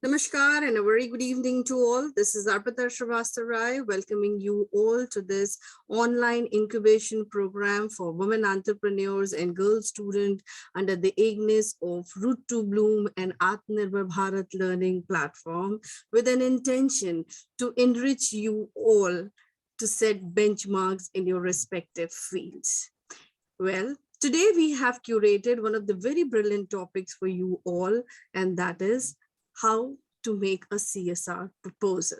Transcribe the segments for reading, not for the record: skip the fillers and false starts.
Namaskar and a very good evening to all. This is Arpita Srivastava welcoming you all to this online incubation program for women entrepreneurs and girl students under the aegis of Root to Bloom and Atmanirbhar Bharat learning platform with an intention to enrich you all to set benchmarks in your respective fields. Well, today we have curated one of the very brilliant topics for you all, and that is how to make a CSR proposal.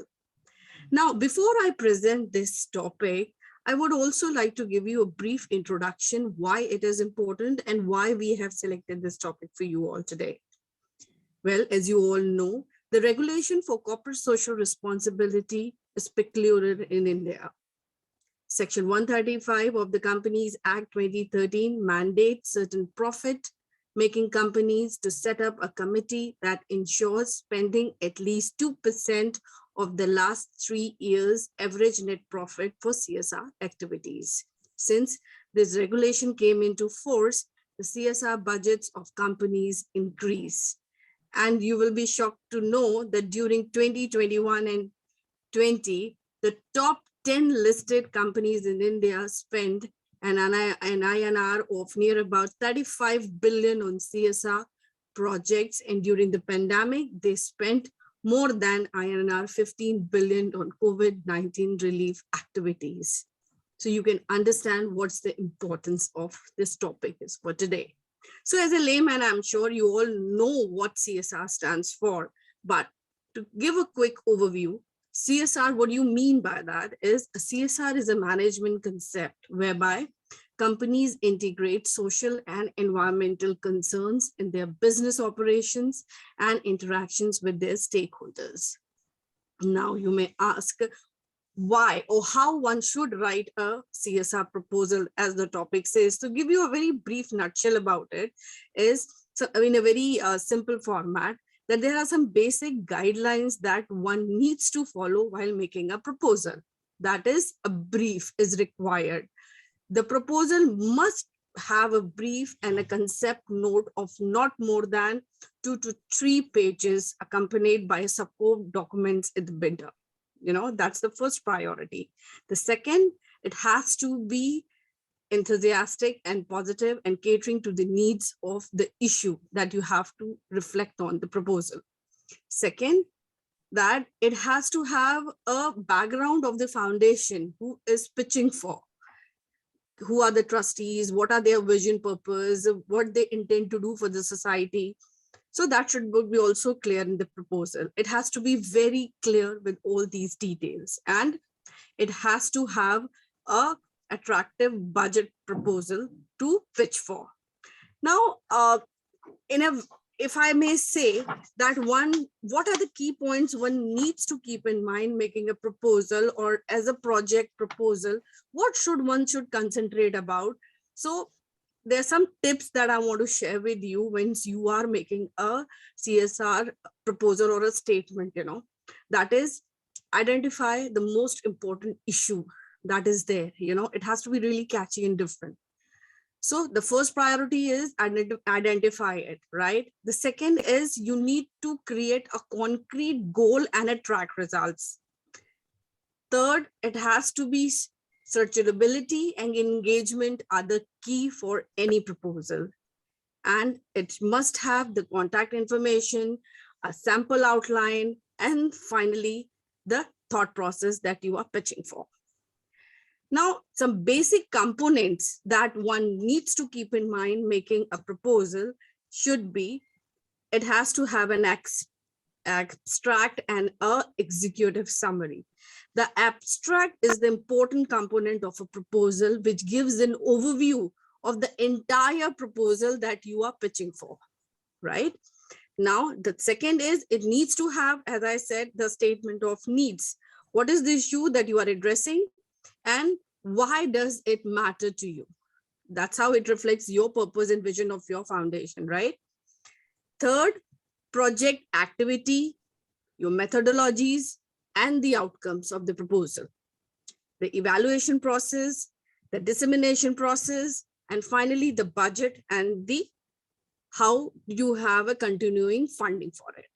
Now, before I present this topic, I would also like to give you a brief introduction why it is important and why we have selected this topic for you all today. Well, as you all know, the regulation for corporate social responsibility is peculiar in India. Section 135 of the Companies Act 2013 mandates certain profit-making companies to set up a committee that ensures spending at least 2% of the last 3 years' average net profit for CSR activities. Since this regulation came into force, the CSR budgets of companies increase. And you will be shocked to know that during 2021 and 20, the top 10 listed companies in India spend an INR of near about 35 billion on CSR projects. And during the pandemic, they spent more than INR 15 billion on COVID-19 relief activities. So you can understand what's the importance of this topic is for today. So as a layman, I'm sure you all know what CSR stands for, but to give a quick overview, CSR, what do you mean by that is a CSR is a management concept whereby companies integrate social and environmental concerns in their business operations and interactions with their stakeholders. Now you may ask why or how one should write a CSR proposal, as the topic says. To give you a very brief nutshell about it is, so in a very simple format, that there are some basic guidelines that one needs to follow while making a proposal. That is, a brief is required. The proposal must have a brief and a concept note of not more than 2 to 3 pages accompanied by support documents in the bidder. That's the first priority. The second, it has to be enthusiastic and positive and catering to the needs of the issue that you have to reflect on the proposal. Second, that it has to have a background of the foundation who is pitching for. Who are the trustees? What are their vision, purpose, what they intend to do for the society? So that should be also clear in the proposal. It has to be very clear with all these details, and it has to have a attractive budget proposal to pitch for. Now, if I may say that what are the key points one needs to keep in mind making a proposal or as a project proposal, what one should concentrate about? So there are some tips that I want to share with you once you are making a CSR proposal or a statement, that is, identify the most important issue that is there. It has to be really catchy and different. So the first priority is identify it, right? The second is you need to create a concrete goal and a track results. Third, it has to be searchability and engagement are the key for any proposal. And it must have the contact information, a sample outline, and finally, the thought process that you are pitching for. Now, some basic components that one needs to keep in mind making a proposal should be, it has to have an abstract and an executive summary. The abstract is the important component of a proposal, which gives an overview of the entire proposal that you are pitching for, right? Now, the second is it needs to have, as I said, the statement of needs. What is the issue that you are addressing? And why does it matter to you? That's how it reflects your purpose and vision of your foundation, right? Third, project activity, your methodologies, and the outcomes of the proposal. The evaluation process, the dissemination process, and finally the budget and the how you have a continuing funding for it.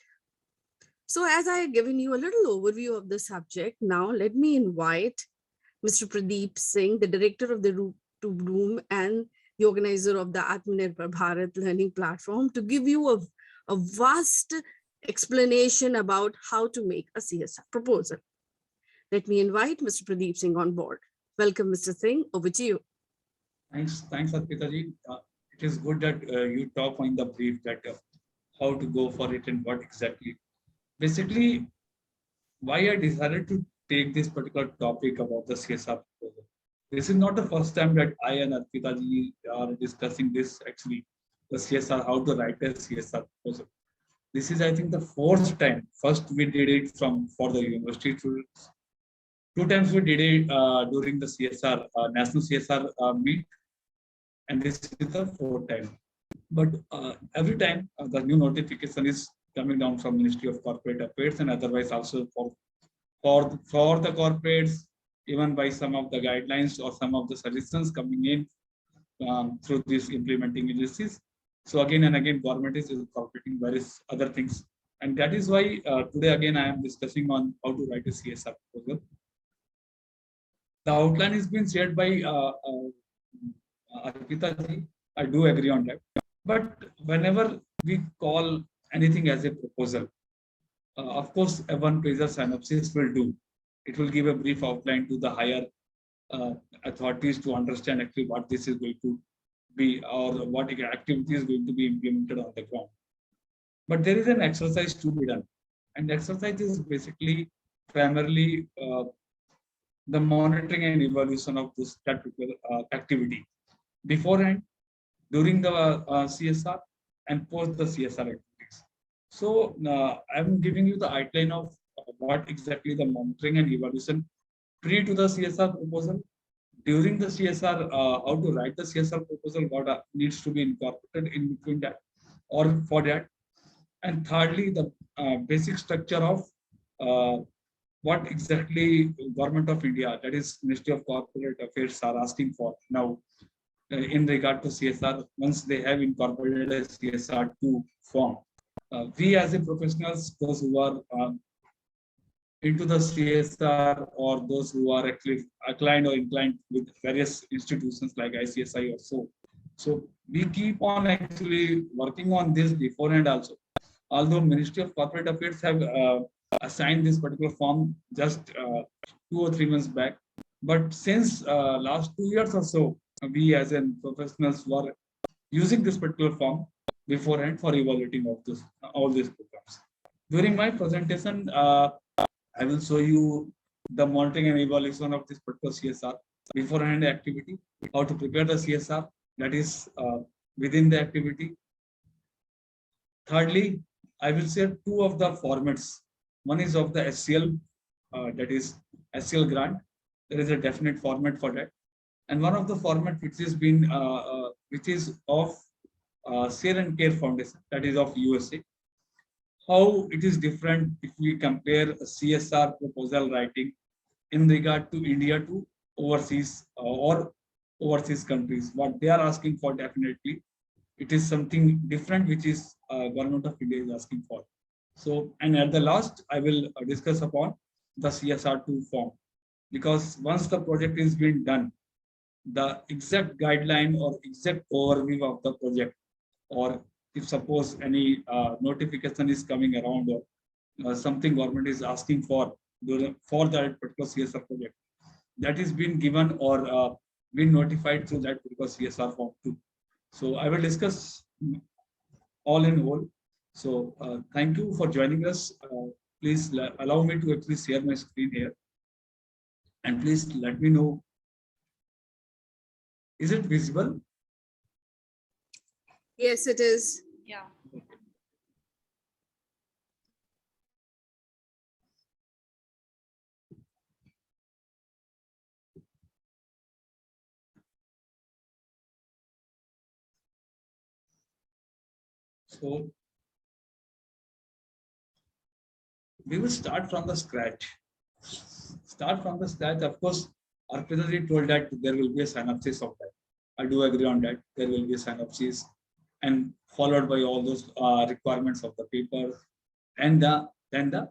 So as I have given you a little overview of the subject, now let me invite Mr. Pradeep Singh, the director of the Root to Bloom and the organizer of the Atmanirbhar Bharat Learning Platform, to give you a vast explanation about how to make a CSR proposal. Let me invite Mr. Pradeep Singh on board. Welcome, Mr. Singh. Over to you. Thanks, Arpita ji. It is good that you talk on the brief that how to go for it and what exactly. Basically, why I decided to take this particular topic about the CSR proposal. This is not the first time that I and Arpita ji are discussing this actually, the CSR, how to write a CSR proposal. This is, I think, the fourth time. First, we did it for the university students. 2 times we did it during the CSR, National CSR meet. And this is the 4th time. But every time the new notification is coming down from Ministry of Corporate Affairs and otherwise also for the corporates, even by some of the guidelines or some of the suggestions coming in through these implementing agencies. So again and again, government is incorporating various other things. And that is why today again I am discussing on how to write a CSR proposal. The outline is being shared by Arpita ji. I do agree on that. But whenever we call anything as a proposal, of course, a one-pager synopsis will do. It will give a brief outline to the higher authorities to understand actually what this is going to be or what activity is going to be implemented on the ground. But there is an exercise to be done. And the exercise is basically primarily the monitoring and evaluation of this particular activity beforehand, during the CSR, and post the CSR activities. So I'm giving you the outline of what exactly the monitoring and evaluation pre to the CSR proposal, during the CSR, how to write the CSR proposal, what needs to be incorporated in between that or for that, and thirdly, the basic structure of what exactly Government of India, that is Ministry of Corporate Affairs, are asking for now in regard to CSR once they have incorporated a CSR2 form. We as a professionals, those who are into the CSR or those who are actually aligned or inclined with various institutions like ICSI or so. So we keep on actually working on this beforehand also. Although Ministry of Corporate Affairs have assigned this particular form just 2 or 3 months back, but since last 2 years or so, we as in professionals were using this particular form beforehand for evaluating of this all these programs. During my presentation, I will show you the monitoring and evaluation of this particular CSR beforehand activity, how to prepare the CSR, that is within the activity. Thirdly, I will share 2 of the formats. One is of the SCL, that is SCL grant. There is a definite format for that. And one of the format which is been which is of Csr Foundation, that is of USA. How it is different if we compare a CSR proposal writing in regard to India to overseas or overseas countries. What they are asking for, definitely it is something different which is Government of India is asking for. So, and at the last, I will discuss upon the CSR2 form, because once the project is being done, the exact guideline or exact overview of the project, or if suppose any notification is coming around or something government is asking for that particular CSR project, that is being given or been notified through that particular CSR form too. So I will discuss all in all. So thank you for joining us. Please allow me to actually share my screen here. And please let me know, is it visible? Yes, it is. Yeah. So we will start from the scratch. Start from the scratch. Of course, Arpita told that there will be a synopsis of that. I do agree on that. There will be a synopsis and followed by all those requirements of the paper and the than the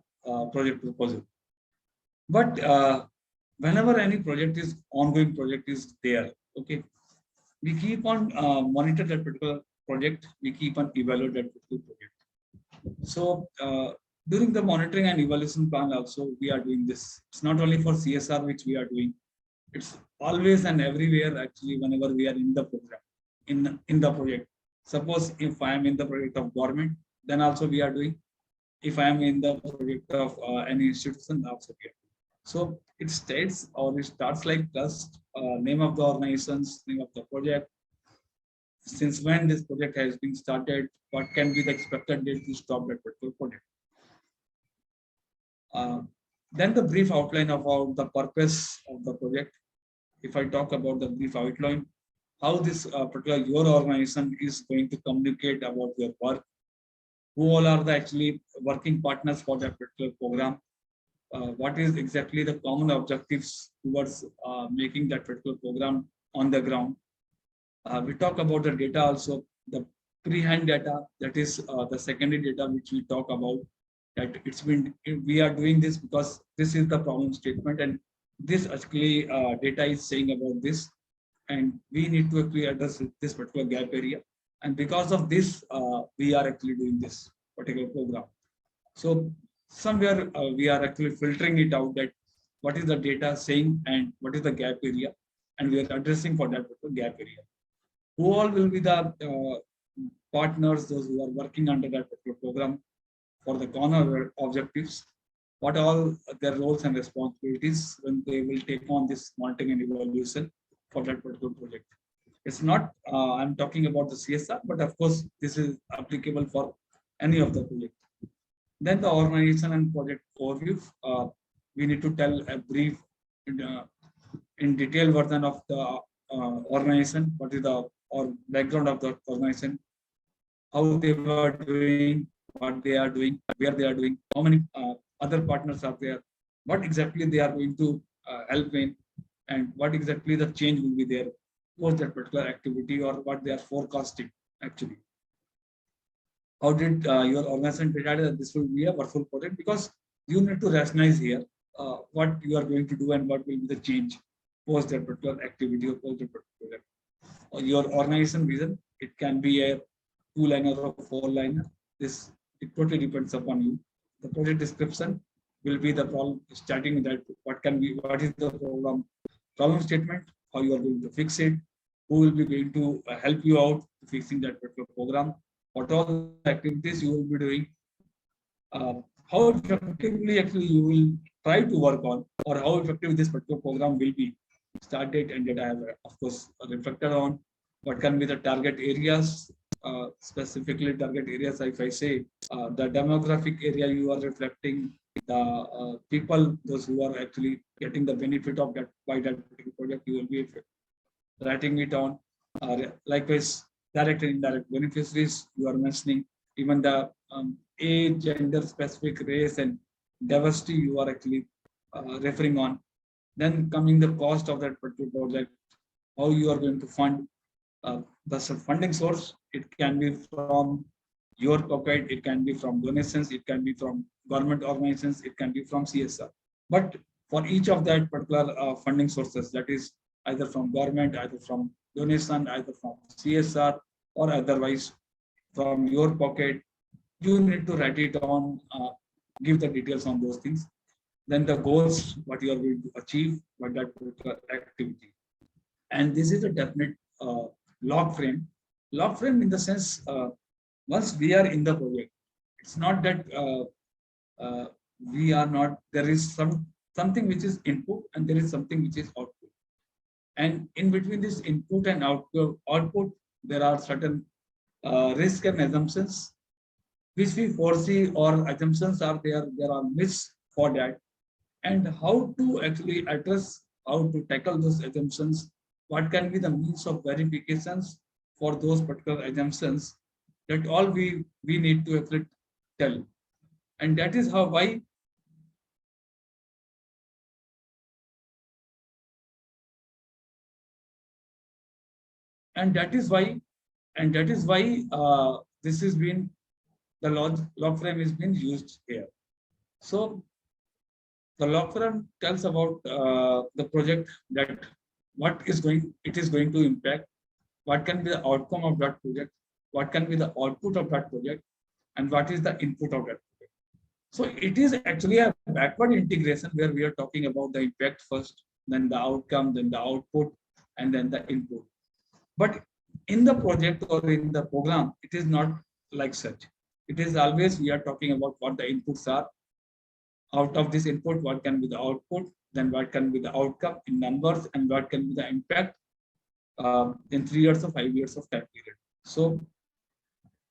project proposal. But whenever any project is ongoing project is there, okay, we keep on monitor that particular project. We keep on evaluate that particular project. So during the monitoring and evaluation plan also, we are doing this. It's not only for CSR which we are doing. It's always and everywhere actually whenever we are in the program, in the project. Suppose if I am in the project of government, then also we are doing. If I am in the project of any institution, also we are doing. So it states or it starts like just name of the organizations, name of the project, since when this project has been started, what can be the expected date to stop that particular project. Then the brief outline about the purpose of the project. If I talk about the brief outline, how this particular your organization is going to communicate about your work, who all are the actually working partners for that particular program, what is exactly the common objectives towards making that particular program on the ground. We talk about the data also, the pre-hand data, that is the secondary data which we talk about, that it's been, we are doing this because this is the problem statement and this actually data is saying about this, and we need to actually address this particular gap area. And because of this, we are actually doing this particular program. So somewhere we are actually filtering it out that what is the data saying and what is the gap area, and we are addressing for that particular gap area. Who all will be the partners, those who are working under that particular program for the common objectives, what all their roles and responsibilities when they will take on this monitoring and evaluation for that particular project. It's not, I'm talking about the CSR, but of course, this is applicable for any of the project. Then the organization and project overview. We need to tell a brief in detail version of the organization, what is the or background of the organization, how they were doing, what they are doing, where they are doing, how many other partners are there, what exactly they are going to help in, and what exactly the change will be there post that particular activity, or what they are forecasting actually. How did your organization decide that this will be a workful project? Because you need to rationalize here what you are going to do and what will be the change post that particular activity or post that particular project. Your organization vision, it can be a 2-liner or 4-liner. This, it totally depends upon you. The project description will be the problem, starting with that what is the problem statement, how you are going to fix it, who will be going to help you out fixing that particular program, what all the activities you will be doing, how effectively actually you will try to work on, or how effective this particular program will be. Start date and date I have of course reflected on. What can be the target areas, specifically target areas, if I say the demographic area you are reflecting, the people, those who are actually getting the benefit of that by that particular project, you will be writing it on. Likewise, direct and indirect beneficiaries you are mentioning, even the age, gender specific, race and diversity you are actually referring on. Then coming the cost of that particular project, how you are going to fund the funding source. It can be from your pocket, it can be from donations, it can be from government organizations, it can be from CSR. But for each of that particular funding sources, that is either from government, either from donation, either from CSR, or otherwise from your pocket, you need to write it on, give the details on those things. Then the goals, what you are going to achieve by that particular activity. And this is a definite log frame. Log frame in the sense, once we are in the project, it's not that we are not, there is something which is input and there is something which is output. And in between this input and output, there are certain risk and assumptions which we foresee, or assumptions are there are myths for that. And how to actually address, how to tackle those assumptions, what can be the means of verifications for those particular assumptions, that all we need to actually tell. And that is how why this has been the log frame is being used here. So the log frame tells about the project, that it is going to impact, what can be the outcome of that project, what can be the output of that project, and what is the input of that project. So it is actually a backward integration where we are talking about the impact first, then the outcome, then the output, and then the input. But in the project or in the program, it is not like such. It is always we are talking about what the inputs are. Out of this input, what can be the output, then what can be the outcome in numbers, and what can be the impact in 3 years or 5 years of time period. So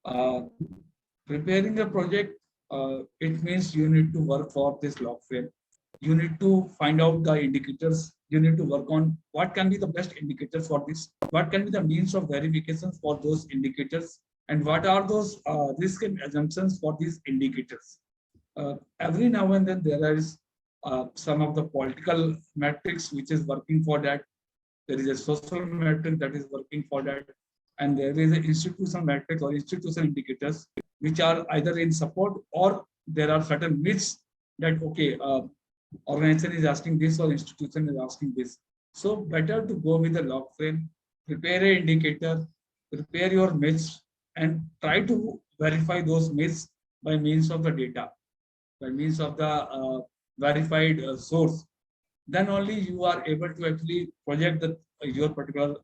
uh, preparing a project, it means you need to work for this log frame. You need to find out the indicators. You need to work on what can be the best indicators for this, what can be the means of verification for those indicators, and what are those risk and assumptions for these indicators. Every now and then there is some of the political metrics which is working for that. There is a social metric that is working for that, and there is an institutional metric or institutional indicators which are either in support, or there are certain myths that okay, organization is asking this or institution is asking this. So better to go with the log frame, prepare an indicator, prepare your myths, and try to verify those myths by means of the data, by means of the verified source. Then only you are able to actually project your particular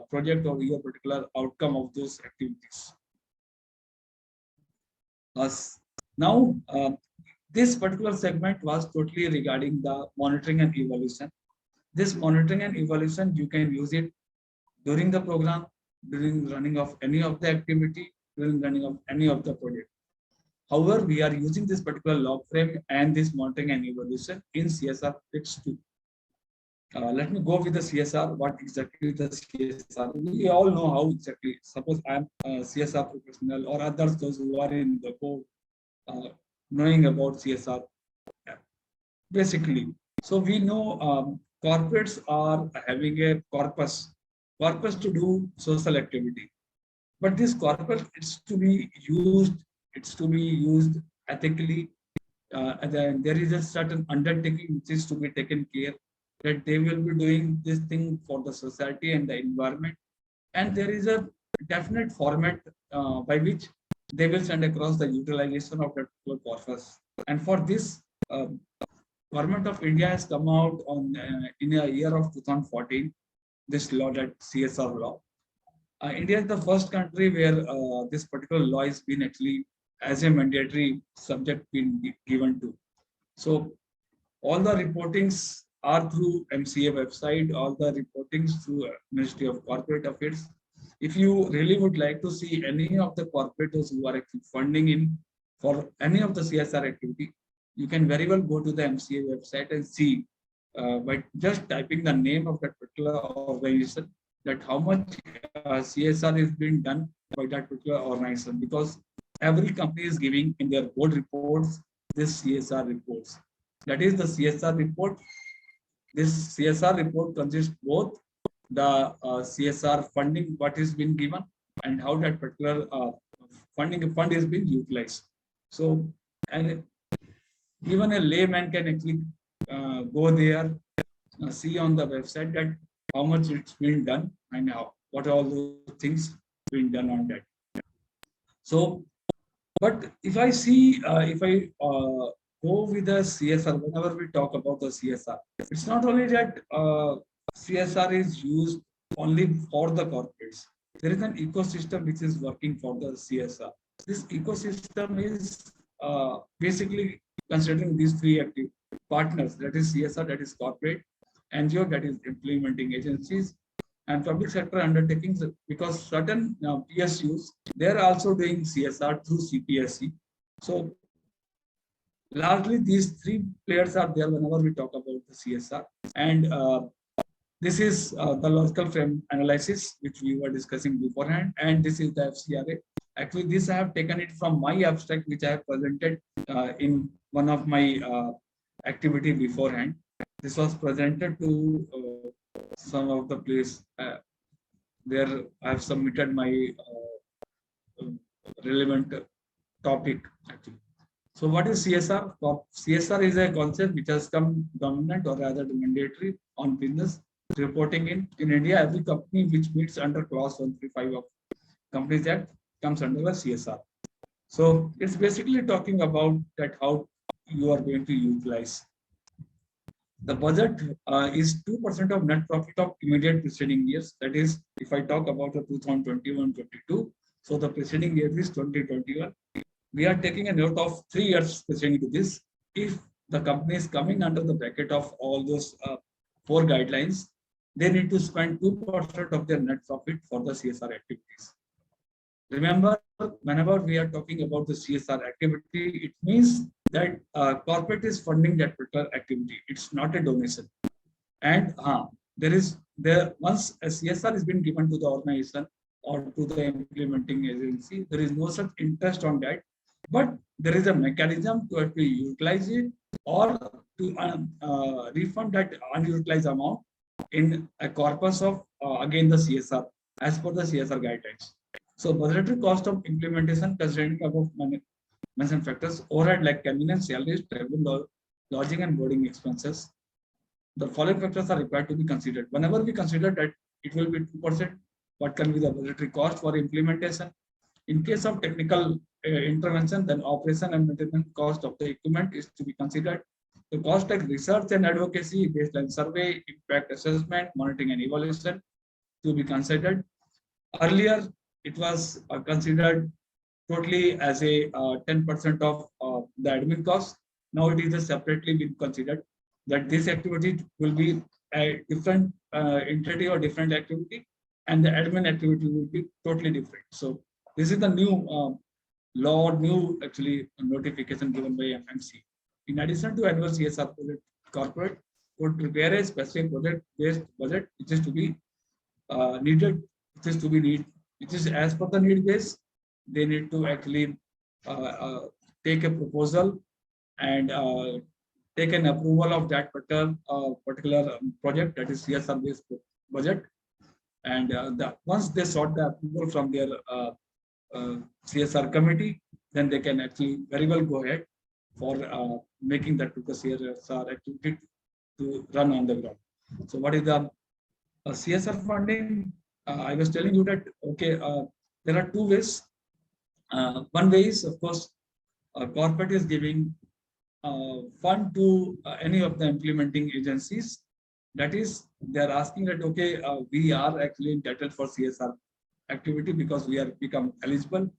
project or your particular outcome of those activities. Now, this particular segment was totally regarding the monitoring and evaluation. This monitoring and evaluation, you can use it during the program, during running of any of the activity, during running of any of the project. However, we are using this particular log frame and this monitoring and evaluation in CSR Fix 2. Let me go with the CSR. What exactly the CSR? We all know how exactly. Suppose I am a CSR professional or others, those who are in the board, knowing about CSR. Basically, so we know corporates are having a corpus to do social activity. But this corpus it's to be used ethically. And then there is a certain undertaking which is to be taken care, that they will be doing this thing for the society and the environment. And there is a definite format by which they will send across the utilization of that corpus. And for this, Government of India has come out on in a year of 2014, this law, that CSR law. India is the first country where this particular law has been actually as a mandatory subject been given to. So all the reportings are through MCA website, all the reportings through Ministry of Corporate Affairs. If you really would like to see any of the corporators who are actually funding in for any of the CSR activity, you can very well go to the MCA website and see by just typing the name of that particular organization, that how much CSR is being done by that particular organization, because every company is giving in their board reports this CSR reports. That is the CSR report. This CSR report consists both the CSR funding, what is being given, and how that particular fund is being utilized. So, and even a layman can actually go there, see on the website that how much it's been done and how, what are all those things being done on that. So, but if I see, if I go with the CSR, whenever we talk about the CSR, it's not only that CSR is used only for the corporates. There is an ecosystem which is working for the CSR. This ecosystem is basically considering these three active partners, that is CSR, that is corporate, NGO, that is implementing agencies, and public sector undertakings, because certain PSUs, they're also doing CSR through CPSC. So largely these three players are there whenever we talk about the CSR. And this is the logical frame analysis, which we were discussing beforehand. And this is the FCRA. Actually, this I have taken it from my abstract, which I have presented in one of my activity beforehand. This was presented to some of the place where I have submitted my relevant topic actually. So what is CSR? CSR is a concept which has come dominant or rather mandatory on business reporting in India. Every company which meets under clause 135 of Companies Act comes under the CSR. So it's basically talking about that how you are going to utilize. The budget is 2% of net profit of immediate preceding years. That is, if I talk about the 2021-22, so the preceding year is 2021. We are taking a note of 3 years preceding to this. If the company is coming under the bracket of all those 4 guidelines, they need to spend 2% of their net profit for the CSR activities. Remember, whenever we are talking about the CSR activity, it means that corporate is funding that particular activity. It's not a donation. And once a CSR has been given to the organization or to the implementing agency, there is no such interest on that. But there is a mechanism to actually utilize it or to refund that unutilized amount in a corpus of, again, the CSR, as per the CSR guidelines. So budgetary cost of implementation considering above mentioned factors, overhead like convenience, salaries, travel, lodging and boarding expenses. The following factors are required to be considered. Whenever we consider that it will be 2%, what can be the budgetary cost for implementation? In case of technical intervention, then operation and maintenance cost of the equipment is to be considered. The cost like research and advocacy, baseline survey, impact assessment, monitoring and evaluation to be considered. Earlier, it was considered totally as a 10% of the admin cost. Now it is separately been considered that this activity will be a different entity or different activity, and the admin activity will be totally different. So this is the new law, new actually notification given by MMC. In addition to annual CSR project, corporate would prepare a specific project-based budget, which is to be needed, which is to be need, which is as per the need base. They need to actually take a proposal and take an approval of that particular project, that is CSR based budget. And once they sought the approval from their CSR committee, then they can actually very well go ahead for making that CSR activity to run on the ground. So what is the CSR funding? I was telling you that, okay, there are 2 ways. One way is, of course, corporate is giving fund to any of the implementing agencies. That is, they are asking that, okay, we are actually entitled for CSR activity because we are become eligible.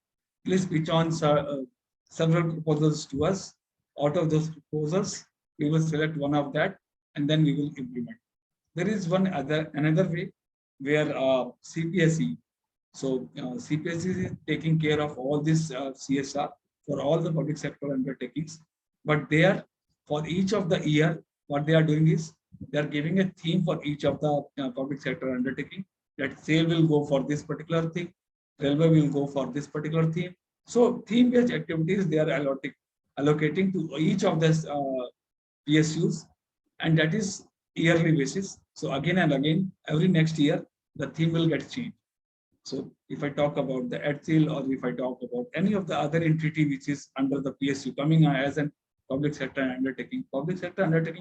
Please pitch on several proposals to us. Out of those proposals, we will select one of that and then we will implement. There is another way where CPSE. So CPSE is taking care of all this CSR for all the public sector undertakings. But there, for each of the year, what they are doing is they are giving a theme for each of the public sector undertaking. That sale will go for this particular thing, railway will go for this particular theme. So theme-based activities they are allocating to each of this PSUs, and that is yearly basis. So again and again, every next year, the theme will get changed. So if I talk about the EdSil or if I talk about any of the other entity which is under the PSU coming as a public sector undertaking,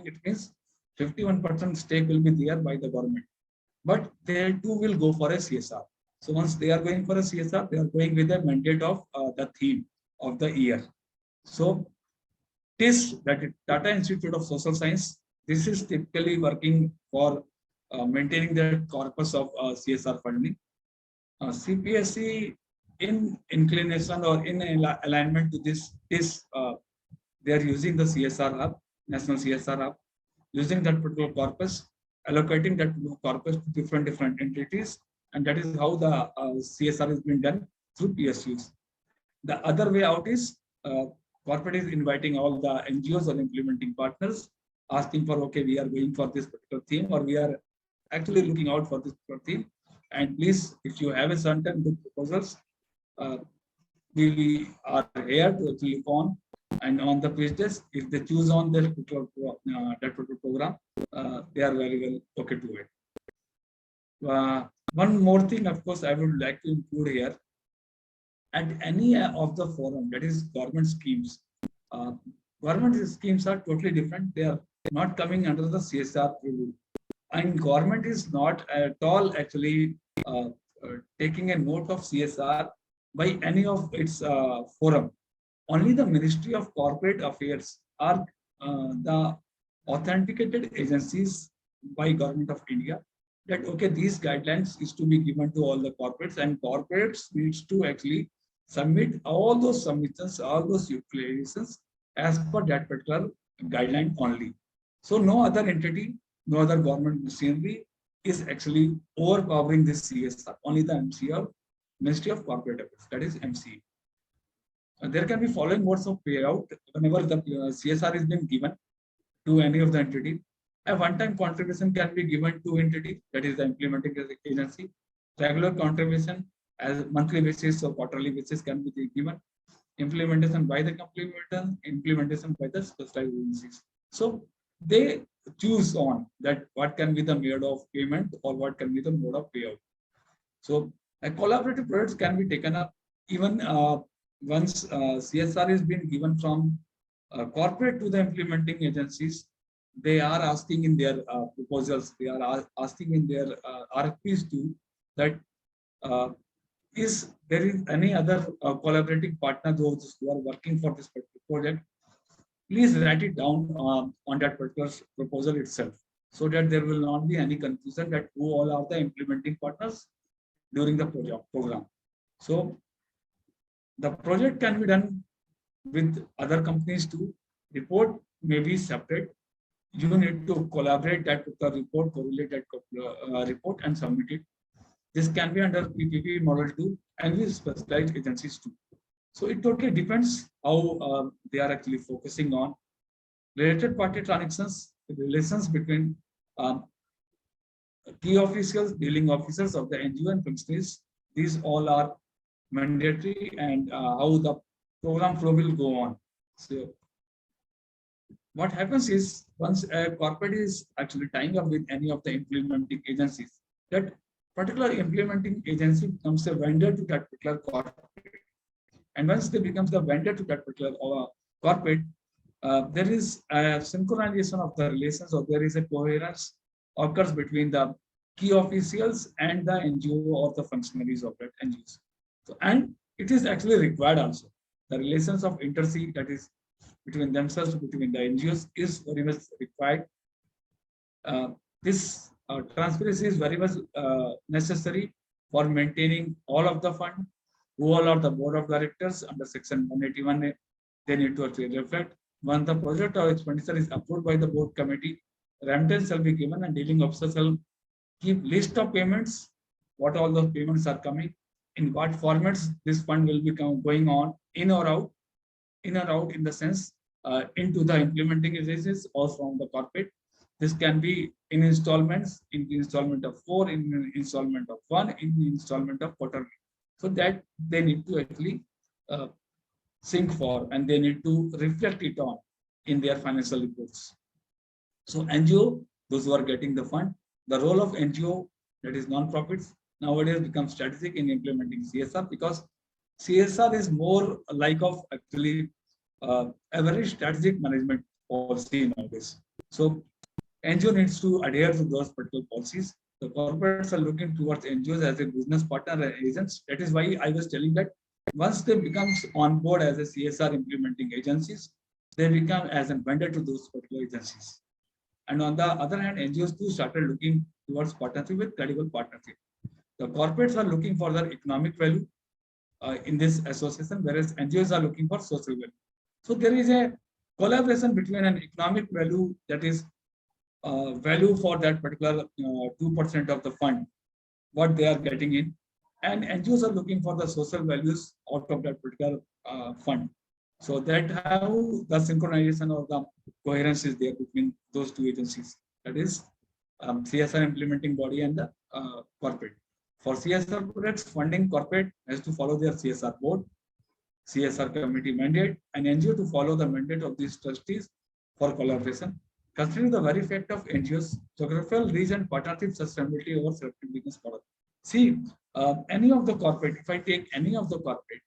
it means 51% stake will be there by the government, but they too will go for a CSR. So once they are going for a CSR, they are going with a mandate of the theme of the year. So TIS, that is Tata Institute of Social Science, this is typically working for maintaining the corpus of CSR funding. CPSE in inclination or in alignment to this is they are using the CSR hub, National CSR hub, using that particular corpus, allocating that corpus to different entities, and that is how the CSR is being done through PSUs. The other way out is corporate is inviting all the NGOs or implementing partners, asking for, okay, we are going for this particular theme, or we are actually looking out for this particular theme. And please, if you have a certain good proposals, we are here to actually look on. And on the pages, if they choose on that particular program, they are very well okay to it. One more thing, of course, I would like to include here. At any of the forum, that is government schemes, Uh, Government schemes are totally different. They are not coming under the CSR rule. And government is not at all actually taking a note of CSR by any of its forum. Only the Ministry of Corporate Affairs are the authenticated agencies by Government of India that okay, these guidelines is to be given to all the corporates, and corporates needs to actually submit all those submissions, all those utilizations as per that particular guideline only. So no other entity, no other government machinery is actually overpowering this CSR. Only the MCR, Ministry of Corporate Affairs, that is MCA. There can be following modes of payout whenever the CSR is being given to any of the entity. A one-time contribution can be given to entity, that is the implementing agency. Regular contribution as monthly basis or quarterly basis can be given. Implementation by the implementation by the specialized agencies. So they choose on that what can be the mode of payment or what can be the mode of payout. So a collaborative projects can be taken up even once CSR is being given from corporate to the implementing agencies. They are asking in their proposals, they are asking in their RFPs too that uh, is there is any other collaborating partner those who are working for this particular project, please write it down on that particular proposal itself so that there will not be any confusion that who all are the implementing partners during the program. So the project can be done with other companies too. Report may be separate. You need to collaborate that with the report, correlate that report and submit it. This can be under PPP model too, and with specialized agencies too. So it totally depends how they are actually focusing on related party transactions, relations between um, key officials, dealing officers of the NGO and functionaries. These all are mandatory, and how the program flow will go on. So what happens is once a corporate is actually tying up with any of the implementing agencies, that particular implementing agency becomes a vendor to that particular corporate. And once they becomes the vendor to that particular corporate, there is a synchronization of the relations, or there is a coherence occurs between the key officials and the NGO or the functionaries of that NGOs. So, and it is actually required also. The relations of interseat, that is between themselves, between the NGOs, is very much required. This transparency is very much necessary for maintaining all of the fund. Who all are the board of directors under section 181A? They need to actually reflect. When the project or expenditure is approved by the board committee, remittance shall be given and dealing officer shall keep list of payments, what all those payments are coming, in what formats this fund will be going on, in or out, in the sense into the implementing agencies or from the corporate. This can be in installments, in the installment of 4, in installment of 1, in the installment of quarterly. So that they need to actually sync for, and they need to reflect it on in their financial reports. So NGO, those who are getting the fund, the role of NGO, that is non-profits, nowadays becomes strategic in implementing CSR, because CSR is more like of actually a very strategic management policy nowadays. So NGO needs to adhere to those particular policies. The corporates are looking towards NGOs as a business partner and agents. That is why I was telling that once they becomes on board as a CSR implementing agencies, they become as a vendor to those particular agencies. And on the other hand, NGOs too started looking towards partnership with credible partnership. The corporates are looking for their economic value in this association, whereas NGOs are looking for social value. So there is a collaboration between an economic value, that is value for that particular 2% of the fund, what they are getting in, and NGOs are looking for the social values out of that particular fund. So that how the synchronization or the coherence is there between those two agencies, that is CSR implementing body and the corporate. For CSR projects, funding corporate has to follow their CSR board, CSR committee mandate, and NGO to follow the mandate of these trustees for collaboration. Considering the very fact of NGOs, geographical region partnership sustainability over selective business model. See, any of the corporate, if I take any of the corporate,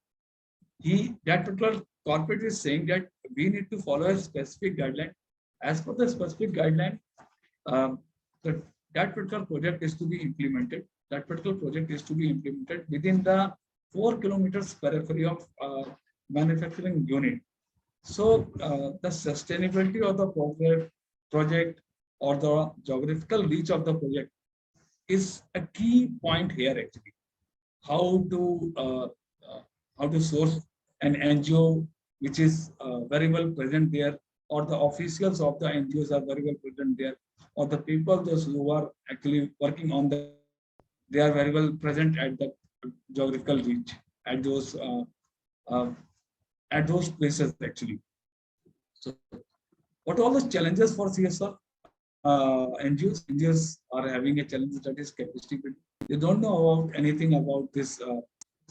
that particular corporate is saying that we need to follow a specific guideline. As per the specific guideline, um, that, that particular project is to be implemented. That particular project is to be implemented within the 4 kilometers periphery of manufacturing unit. So the sustainability of the project or the geographical reach of the project is a key point here actually. How to source an NGO which is very well present there, or the officials of the NGOs are very well present there, or the people those who are actually working on the, they are very well present at the geographical reach uh, at those places actually. So what are all the challenges for CSR? NGOs are having a challenge that is capacity building. They don't know about anything about this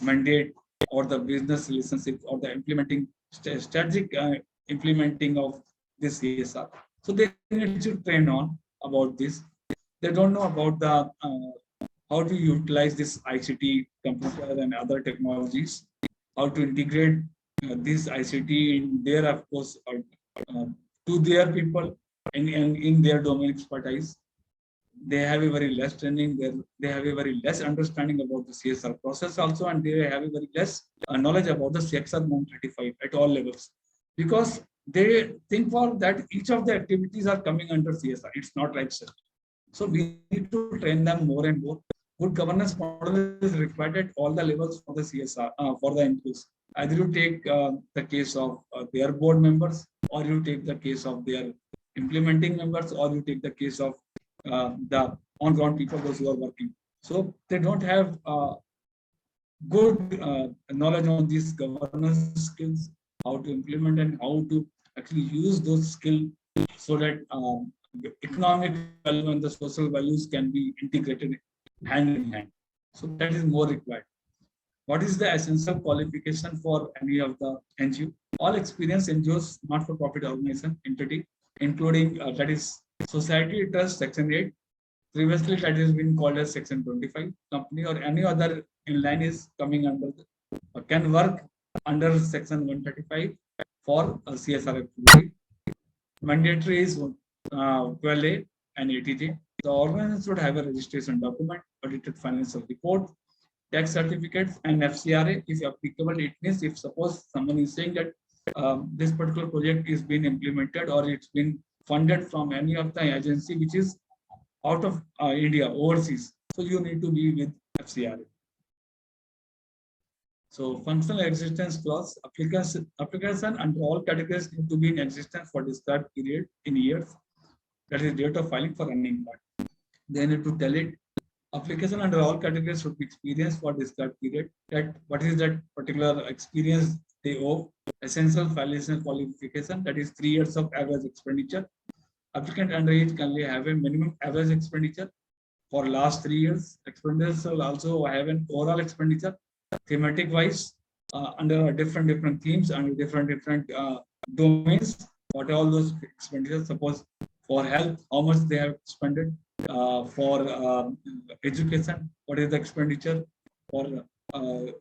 mandate or the business relationship or the implementing strategic implementing of this CSR. So they need to train on about this. They don't know about the how to utilize this ICT, computer and other technologies, how to integrate this ICT in their, of course, to their people and in their domain expertise. They have a very less training, they have a very less understanding about the CSR process also, and they have a very less knowledge about the Csr 135 at all levels, because they think for that each of the activities are coming under CSR. It's not like such. So we need to train them more and more. Good governance model is required at all the levels for the CSR, for the NGOs. Either you take the case of their board members, or you take the case of their implementing members, or you take the case of the on-ground people, those who are working. So they don't have good knowledge on these governance skills, how to implement and how to actually use those skills so that economic value and the social values can be integrated hand in hand. So that is more required. What is the essential qualification for any of the NGO? All experienced NGOs, not-for-profit organization, entity, including that is Society Trust Section 8. Previously, that has been called as Section 25. Company or any other inline is coming under can work under Section 135 for CSR activity. Mandatory is 12A and 80J. The organization should have a registration document, audited financial report, tax certificates, and FCRA. If applicable, it means if suppose someone is saying that this particular project is being implemented or it's been funded from any of the agency which is out of India, overseas. So you need to be with FCRA. So functional existence clause, application under all categories need to be in existence for described period in years. That is date of filing for running part. They need to tell it. Application under all categories should be experienced for described period. That what is that particular experience they owe. Essential financial qualification, that is 3 years of average expenditure. Applicant underage can have a minimum average expenditure for last 3 years. Expenditures will also have an overall expenditure, thematic wise, under different themes and different domains. What are all those expenditures? Suppose for health, how much they have expended. For education, what is the expenditure? For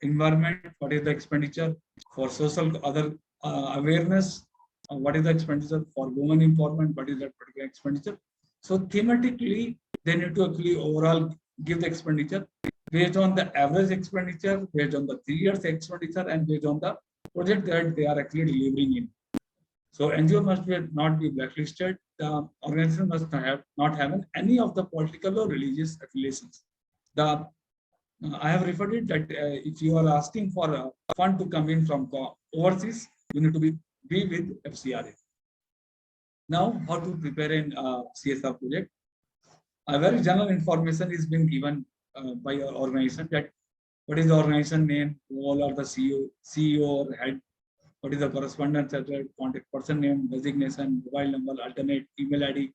environment, what is the expenditure? For social other awareness, what is the expenditure? For women empowerment, what is that particular expenditure? So thematically, they need to actually overall give the expenditure based on the average expenditure, based on the 3 years expenditure, and based on the project that they are actually delivering in. So NGO must not be blacklisted. The organization must not have any of the political or religious affiliations. I have referred it that if you are asking for a fund to come in from overseas, you need to be with FCRA. Now, how to prepare an CSR project? A very general information is being given by your organization, that what is the organization name, all are the CEO or head, what is the correspondence address, contact person name, designation, mobile number, alternate email ID,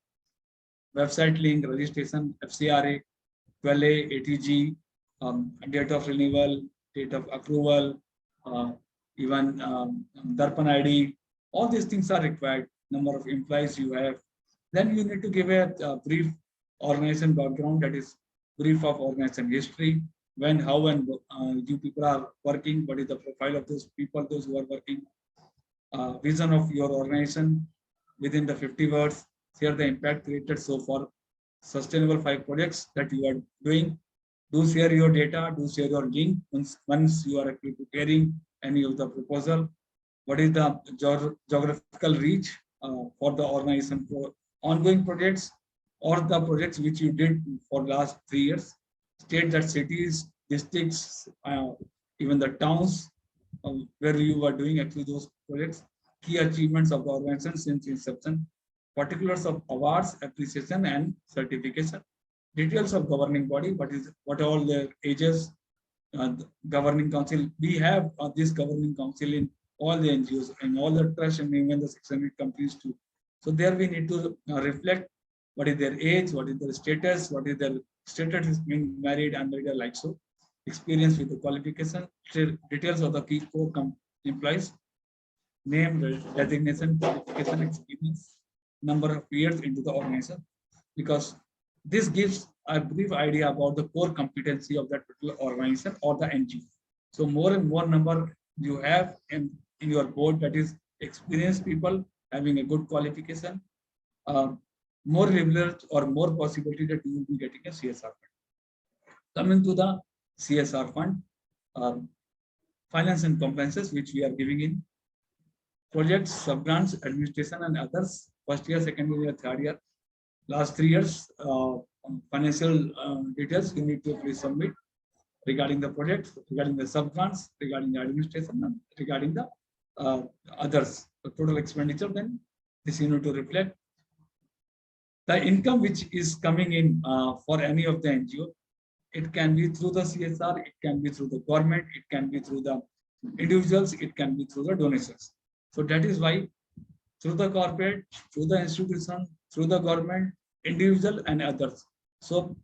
website link, registration, FCRA, 12A, ATG, date of renewal, date of approval, even Darpan ID. All these things are required. Number of employees you have. Then you need to give a brief organization background, that is brief of organization history, when, how, and you people are working, what is the profile of those people, those who are working. vision of your organization within the 50 words. Share the impact created so far sustainable 5 projects that you are doing. Do share your data, do share your link once you are actually preparing any of the proposal. What is the geographical reach for the organization for ongoing projects or the projects which you did for last 3 years? State that cities, districts, even the towns where you were doing actually those projects, key achievements of the organization since inception, particulars of awards, appreciation, and certification, details of governing body, what all their ages, governing council. We have this governing council in all the NGOs and all the trusts and even the 600 companies too. So there we need to reflect what is their age, what is their status, what is their status is being married, unmarried, like so, experience with the qualification, details of the key core employees, name, designation, qualification, experience, number of years into the organization, because this gives a brief idea about the core competency of that particular organization or the NGO. So more and more number you have in your board, that is experienced people having a good qualification, more leverage or more possibility that you will be getting a CSR fund. Coming to the CSR fund, finance and compliances which we are giving in projects, sub-grants, administration and others, first year, second year, third year, last 3 years, financial details you need to please submit regarding the project, regarding the sub-grants, regarding the administration, and regarding the others, the total expenditure, then this you need to reflect. The income which is coming in for any of the NGO, it can be through the CSR, it can be through the government, it can be through the individuals, it can be through the donations. So that is why through the corporate, through the institution, through the government, individual and others. So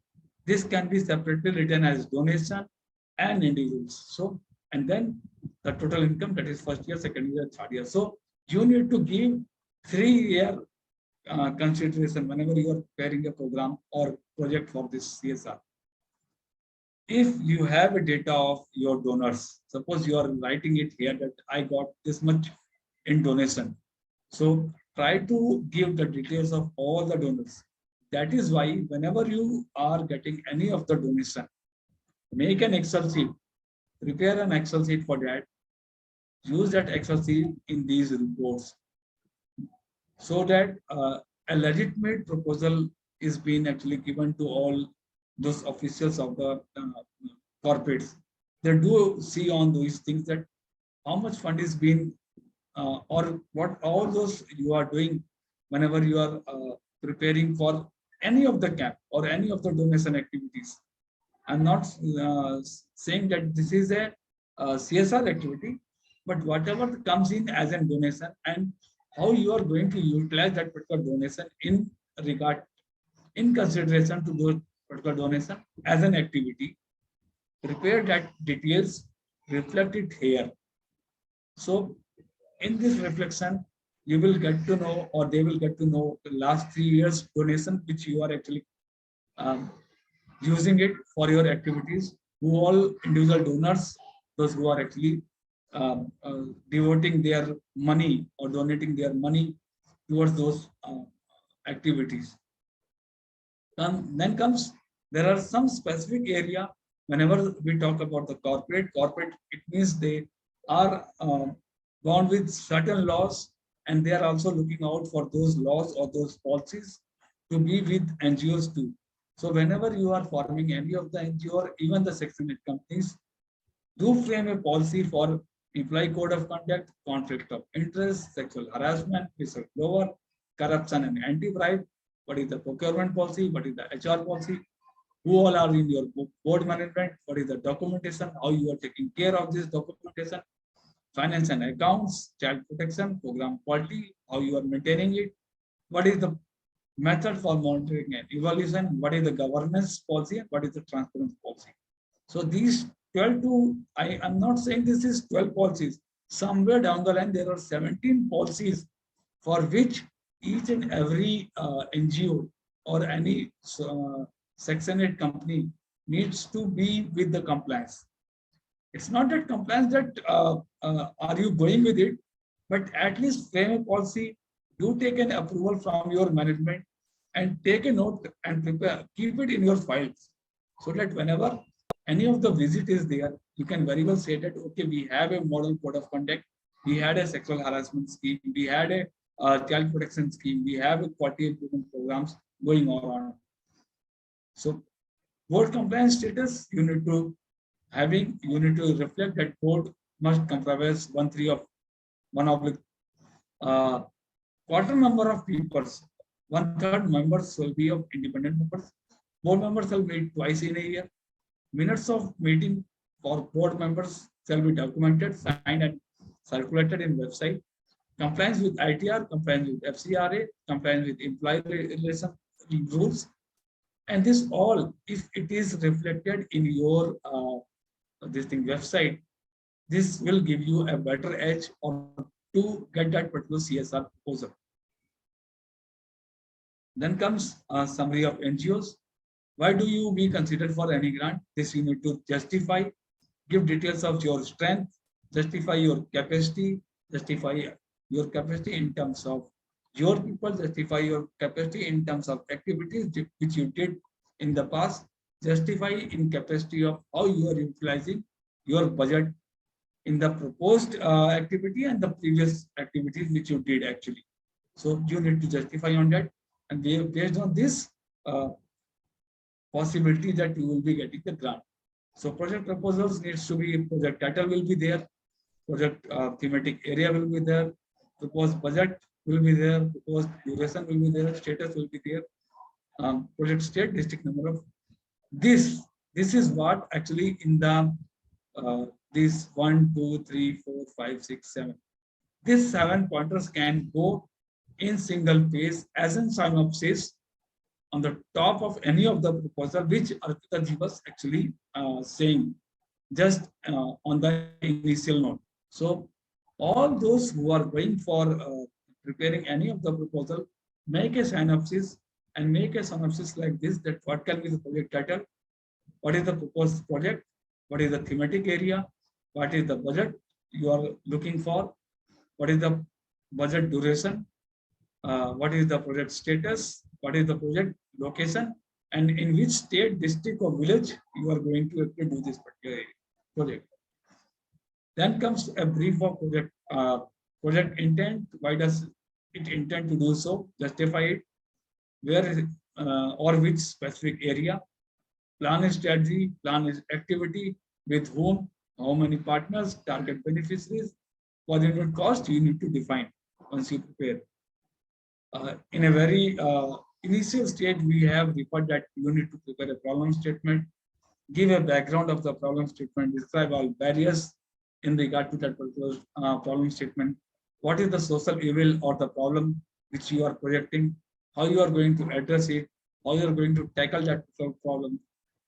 this can be separately written as donation and individuals. So, and then the total income, that is first year, second year, third year. So you need to give 3-year consideration whenever you are preparing a program or project for this CSR. If you have a data of your donors, suppose you are writing it here that I got this much in donation. So try to give the details of all the donors. That is why whenever you are getting any of the donation, make an Excel sheet, prepare an Excel sheet for that, use that Excel sheet in these reports so that a legitimate proposal is being actually given to all those officials of the corporates. They do see on these things that how much fund is being or what all those you are doing whenever you are preparing for any of the cap or any of the donation activities. I'm not saying that this is a CSR activity, but whatever comes in as a donation and how you are going to utilize that particular donation in consideration to those particular donation as an activity, prepare that details, reflect it here. So in this reflection, you will get to know, or they will get to know, the last 3 years donation which you are actually using it for your activities, who all individual donors, those who are actually devoting their money or donating their money towards those activities. Then comes, there are some specific area, whenever we talk about the corporate, it means they are bound with certain laws, and they are also looking out for those laws or those policies to be with NGOs too. So whenever you are forming any of the NGO or even the Section 8 companies, do frame a policy for employee code of conduct, conflict of interest, sexual harassment, whistleblower, corruption and anti-bribe. What is the procurement policy? What is the HR policy? Who all are in your board management? What is the documentation? How you are taking care of this documentation? Finance and accounts, child protection, program quality, how you are maintaining it? What is the method for monitoring and evaluation? What is the governance policy and what is the transparency policy? So these 12 to, I am not saying this is 12 policies. Somewhere down the line, there are 17 policies for which each and every NGO or any Section 8 company needs to be with the compliance. It's not that compliance that are you going with it, but at least frame a policy, do take an approval from your management and take a note and prepare, keep it in your files so that whenever any of the visit is there, you can very well say that, okay, we have a model code of conduct, we had a sexual harassment scheme, we had a child protection scheme, we have a quality improvement programs going on. So board compliance status, you need to reflect that board must comprise 1/3 of 1/, quarter number of peoples, 1/3 members will be of independent members. Board members will meet twice in a year. Minutes of meeting for board members shall be documented, signed, and circulated in website. Compliance with ITR, compliance with FCRA, compliance with employee relation rules, and this all, if it is reflected in your this thing website, this will give you a better edge or to get that particular CSR proposal. Then comes a summary of NGOs. Why do you be considered for any grant? This you need to justify, give details of your strength, justify your capacity in terms of your people, justify your capacity in terms of activities which you did in the past, justify in capacity of how you are utilizing your budget in the proposed activity and the previous activities which you did actually. So you need to justify on that, and based on this possibility that you will be getting the grant. So project proposals needs to be, project title will be there, project thematic area will be there, proposed budget will be there, proposed duration will be there, status will be there, project state, district number of this. This is what actually in the these 1, 2, 3, 4, 5, 6, 7. These 7 pointers can go in single page as a synopsis on the top of any of the proposal, which Arpita ji was actually saying just on the initial note. So all those who are going for preparing any of the proposal, make a synopsis and make a synopsis like this, that what can be the project title, what is the proposed project, what is the thematic area, what is the budget you are looking for, what is the budget duration, what is the project status, what is the project location, and in which state, district, or village you are going to do this particular project. Then comes a brief of project intent. Why does it intend to do so? Justify it. Where is it, or which specific area? Plan is strategy, plan is activity, with whom, how many partners, target beneficiaries, what unit cost you need to define once you prepare. In a very initial stage, we have referred that you need to prepare a problem statement, give a background of the problem statement, describe all barriers in regard to that particular problem statement. What is the social evil or the problem which you are projecting? How you are going to address it? How you are going to tackle that problem?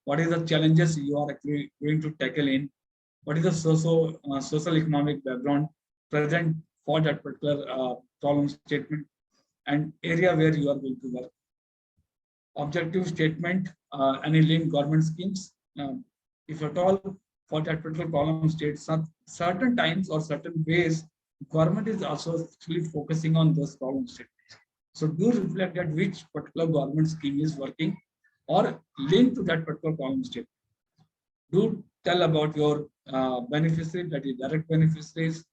What is the challenges you are actually going to tackle in? What is the social economic background present for that particular problem statement and area where you are going to work? Objective statement, any linked government schemes, if at all, for that particular problem state, certain times or certain ways, government is also actually focusing on those problem statements. So do reflect that which particular government scheme is working or linked to that particular problem statement. Do tell about your beneficiaries, that is direct beneficiaries,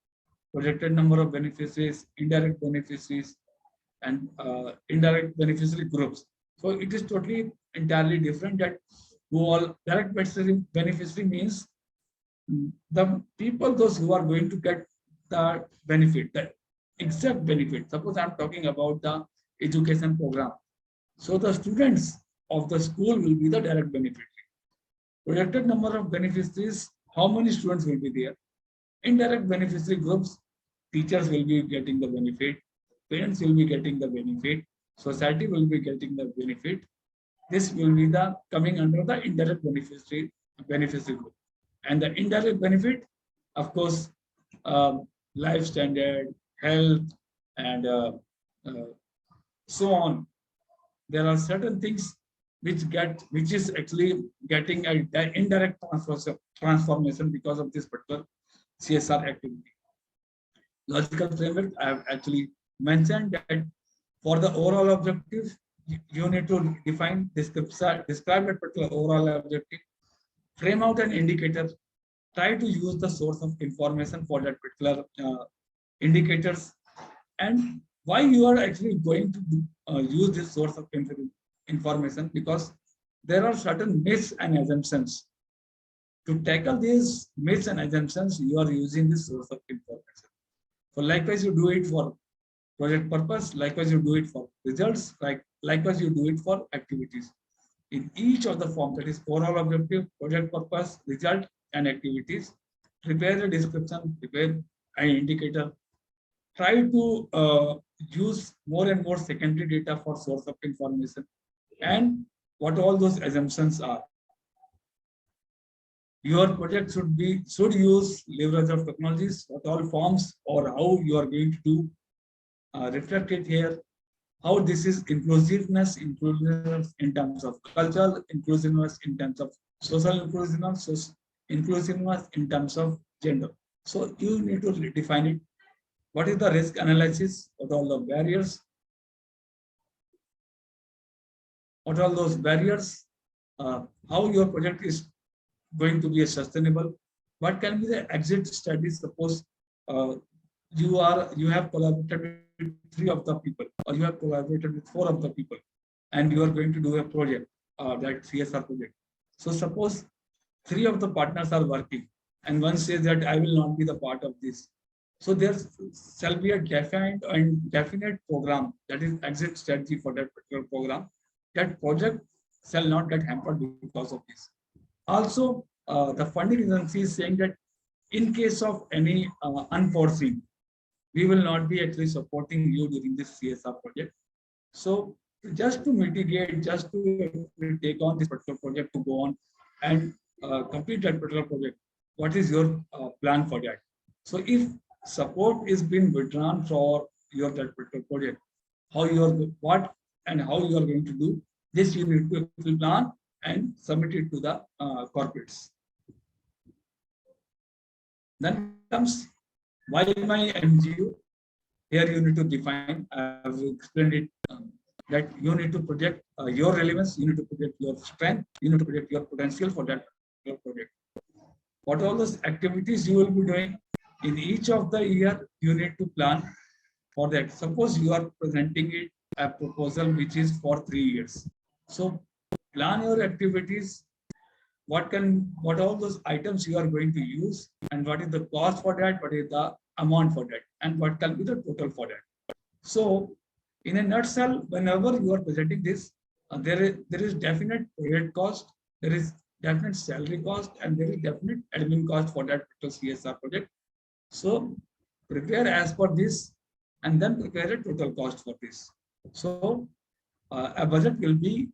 projected number of beneficiaries, indirect beneficiaries, and indirect beneficiary groups. So it is totally entirely different. That who all direct beneficiary means the people, those who are going to get the benefit, the exact benefit. Suppose I'm talking about the education program. So the students of the school will be the direct beneficiary. Projected number of beneficiaries, how many students will be there? Indirect beneficiary groups, teachers will be getting the benefit, parents will be getting the benefit, society will be getting the benefit. This will be the coming under the indirect beneficiary group. And the indirect benefit, of course, life standard, health, and so on. There are certain things which is actually getting an indirect transformation because of this particular CSR activity. logical framework, I have actually mentioned that for the overall objective, you need to define, describe that particular overall objective, frame out an indicator, try to use the source of information for that particular indicators, and why you are actually going to use this source of information, because there are certain myths and assumptions. To tackle these myths and assumptions, you are using this source of information. So likewise, you do it for project purpose, likewise you do it for results, likewise you do it for activities. In each of the forms, that is overall objective, project purpose, result, and activities, prepare a description, prepare an indicator, try to use more and more secondary data for source of information, and what all those assumptions are. Your project should use leverage of technologies, what all forms or how you are going to do reflected here, how this is inclusiveness in terms of cultural inclusiveness, in terms of social inclusiveness in terms of gender. So you need to define it. What is the risk analysis? What are all the barriers? What are those barriers? How your project is going to be a sustainable? What can be the exit strategy? Suppose you have collaborated with 3 of the people, or you have collaborated with 4 of the people, and you are going to do a project, that CSR project. So suppose 3 of the partners are working, and one says that I will not be the part of this. So there shall be a definite program, that is exit strategy for that particular program. That project shall not get hampered because of this. Also, the funding agency is saying that in case of any unforeseen, we will not be actually supporting you during this CSR project. So just to mitigate, just to take on this particular project to go on and complete that particular project, what is your plan for that? So if support is being withdrawn for your that particular project, how you are, what and how you are going to do this, you need to plan and submit it to the corporates. Then comes why my NGO. Here you need to define, I've explained it, that you need to project your relevance, you need to project your strength, you need to project your potential for that project. What all those activities you will be doing in each of the year, you need to plan for that. Suppose you are presenting it a proposal which is for 3 years. So plan your activities, what all those items you are going to use, and what is the cost for that, what is the amount for that, and what can be the total for that. So in a nutshell, whenever you are presenting this, there is definite project cost, there is definite salary cost, and there is definite admin cost for that particular CSR project. So prepare as per this, and then prepare a total cost for this. So a budget will be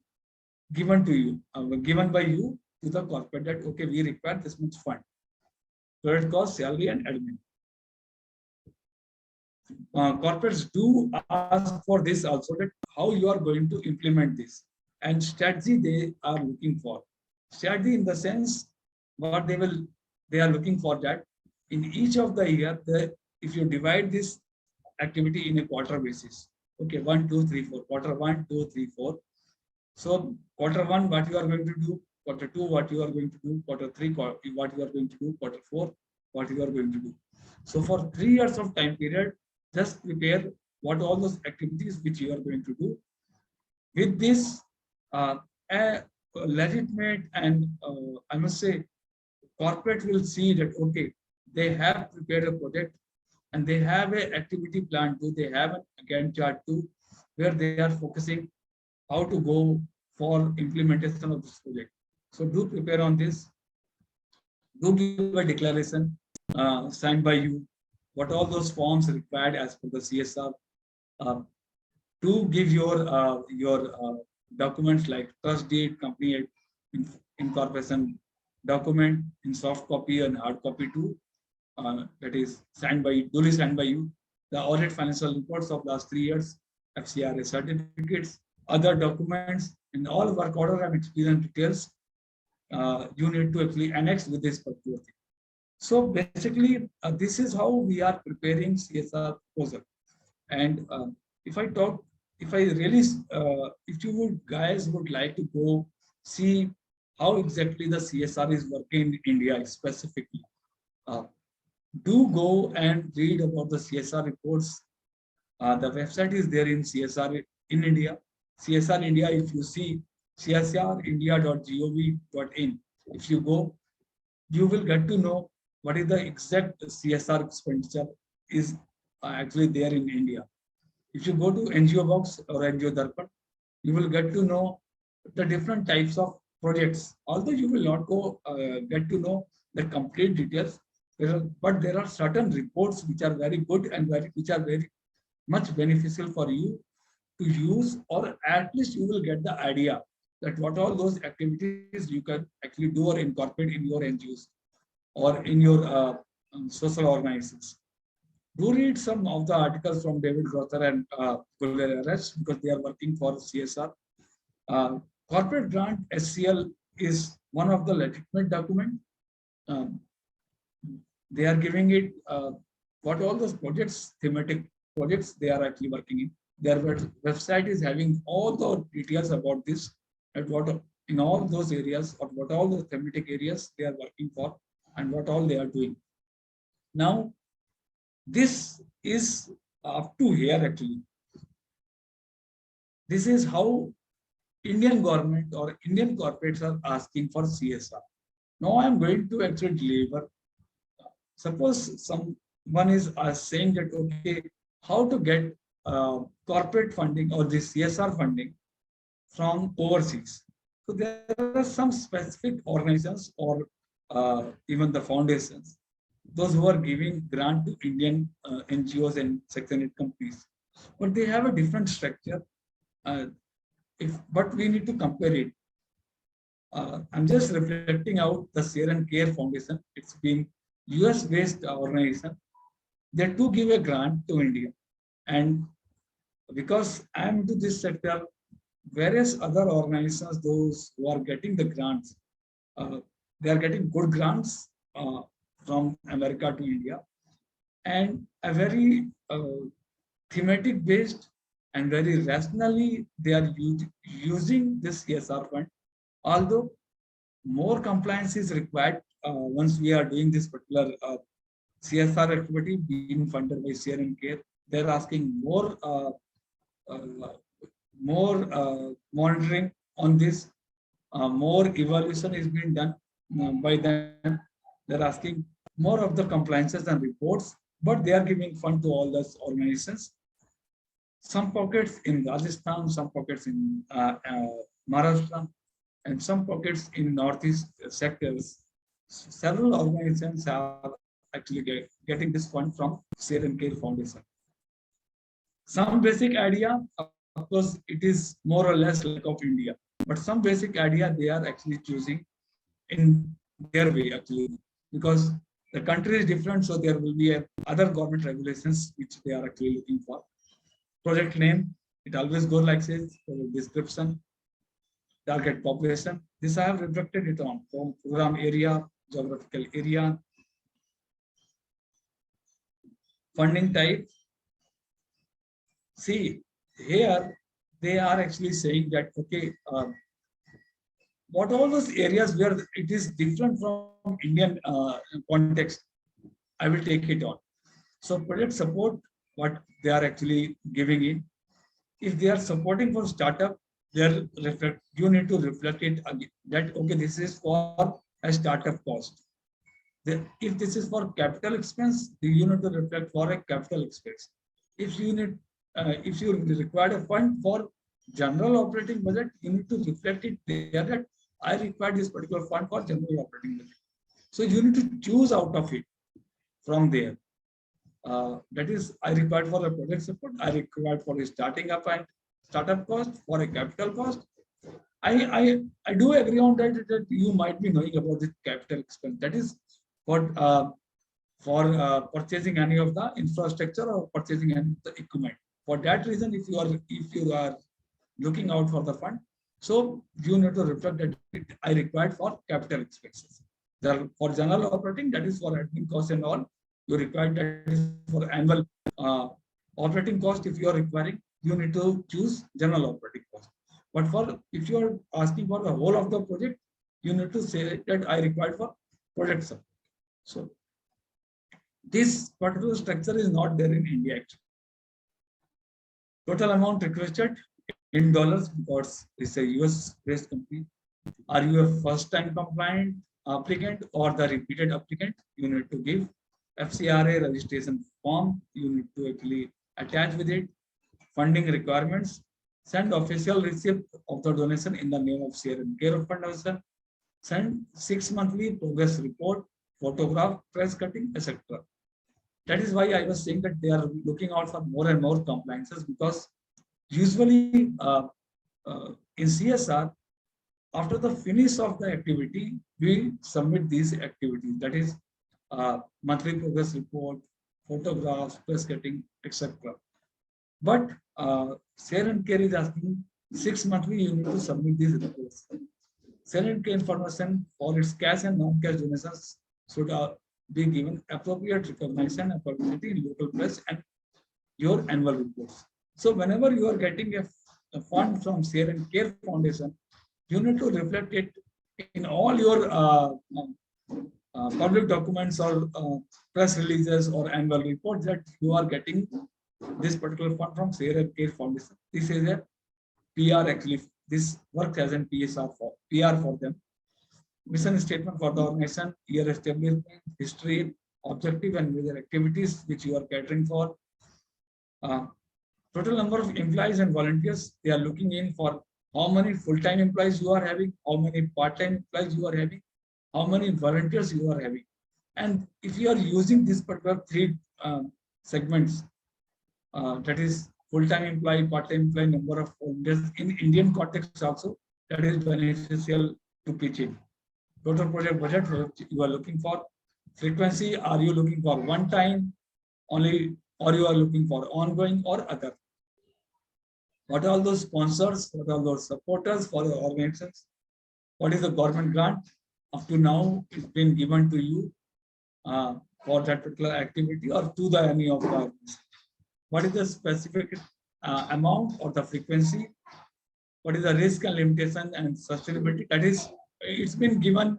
given to you, given by you to the corporate, that okay, we require this much fund, project cost, salary, and admin. Corporates do ask for this also, that how you are going to implement this, and strategy they are looking for. Strategy in the sense what they are looking for, that in each of the year, if you divide this activity in a quarter basis, okay, 1, 2, 3, 4, quarter 1, 2, 3, 4. So quarter 1, what you are going to do, quarter 2, what you are going to do, quarter 3, what you are going to do, quarter 4, what you are going to do. So for 3 years of time period, just prepare what all those activities which you are going to do. With this, a legitimate and I must say, corporate will see that okay, they have prepared a project and they have an activity plan too, they have a Gantt chart too, where they are focusing how to go for implementation of this project. So do prepare on this. Do give a declaration signed by you. What all those forms required as per the CSR. To give your documents like trust deed, company incorporation document in soft copy and hard copy too. That is duly signed by you. The audit financial reports of last 3 years, FCRA certificates, other documents, and all work order and experience details. You need to actually annex with this particular thing. So basically, this is how we are preparing CSR proposal. And if I talk, if I really, if you would guys would like to go see how exactly the CSR is working in India specifically, uh, do go and read about the CSR reports. The website is there in CSR in India. CSR India, if you see csrindia.gov.in, if you go, you will get to know what is the exact CSR expenditure is actually there in India. If you go to NGO Box or NGO Darpan, you will get to know the different types of projects. Although you will not go get to know the complete details, but there are certain reports which are very good and which are very much beneficial for you to use, or at least you will get the idea that what all those activities you can actually do or incorporate in your NGOs or in your social organizations. Do read some of the articles from David Rother and Gulleres because they are working for CSR. Corporate grant SCL is one of the legitimate document. Um, they are giving it what all those projects, thematic projects they are actually working in. Their website is having all the details about this and what in all those areas or what all the thematic areas they are working for and what all they are doing. Now, this is up to here actually. This is how Indian government or Indian corporates are asking for CSR. Now I am going to actually deliver. Suppose someone is saying that, okay, how to get corporate funding or the CSR funding from overseas. So there are some specific organizations or even the foundations, those who are giving grant to Indian NGOs and sector-net companies, but they have a different structure. But we need to compare it. I'm just reflecting out the Csr Foundation. It's being US-based organization. They too give a grant to India, and because I'm into this sector, various other organizations, those who are getting the grants, they are getting good grants from America to India, and a very thematic based and very rationally they are using this CSR fund. Although more compliance is required once we are doing this particular CSR activity being funded by Share and Care, they're asking uh, more monitoring on this, more evaluation is being done by them. They're asking more of the compliances and reports, but they are giving fund to all those organizations. Some pockets in Rajasthan, some pockets in Maharashtra, and some pockets in Northeast sectors. Several organizations are actually getting this fund from Share and Care Foundation. Some basic idea, of course, it is more or less like of India, but some basic idea they are actually choosing in their way actually, because the country is different, so there will be other government regulations which they are actually looking for. Project name, it always goes like this, description, target population. This I have reflected it on program area, geographical area, funding type. See, here they are actually saying that, okay, what all those areas where it is different from Indian context, I will take it on. So project support, what they are actually giving in. If they are supporting for startup, you need to reflect it again, that okay, this is for a startup cost. If this is for capital expense, you need to reflect for a capital expense. If you require a fund for general operating budget, you need to reflect it there that I require this particular fund for general operating budget. So you need to choose out of it from there. That is, I required for a project support, I required for a starting up and startup cost, for a capital cost. I do agree on that you might be knowing about the capital expense. That is what purchasing any of the infrastructure or purchasing any of the equipment. For that reason, if you are looking out for the fund, so you need to reflect that I required for capital expenses. For general operating, that is for admin costs and all, you require that is for annual uh, operating cost. If you are requiring, you need to choose general operating cost. But for if you are asking for the whole of the project, you need to say that I required for project support. So this particular structure is not there in India actually. Total amount requested in dollars because it's a US based company. Are you a first time compliant applicant or the repeated applicant? You need to give FCRA registration form. You need to actually attach with it funding requirements, send official receipt of the donation in the name of Csr Foundation, send 6 monthly progress report, photograph, press cutting, etc. That is why I was saying that they are looking out for more and more compliances, because usually in CSR, after the finish of the activity, we submit these activities. That is monthly progress report, photographs, press cutting, etc. But Csr is asking 6 monthly you need to submit these reports. Csr information for its cash and non-cash donations should be given appropriate recognition and publicity in local press and your annual reports. So whenever you are getting a fund from Csr Foundation, you need to reflect it in all your public documents or press releases or annual reports that you are getting this particular fund from Csr Foundation. This is a PR actually. This works as an PR for them. Mission statement for the organization, year establishment, history, objective and major activities which you are catering for. Total number of employees and volunteers, they are looking in for how many full-time employees you are having, how many part-time employees you are having, how many volunteers you are having. And if you are using this particular three segments, that is full-time employee, part-time employee, number of volunteers in Indian context also, that is beneficial to pitch in. Total project budget you are looking for. Frequency, are you looking for one time only, or you are looking for ongoing or other? What are those sponsors? What are those supporters for the organizations? What is the government grant up to now it's been given to you for that particular activity or to the any of the organizations? What is the specific amount or the frequency? What is the risk and limitation and sustainability? That is, it's been given,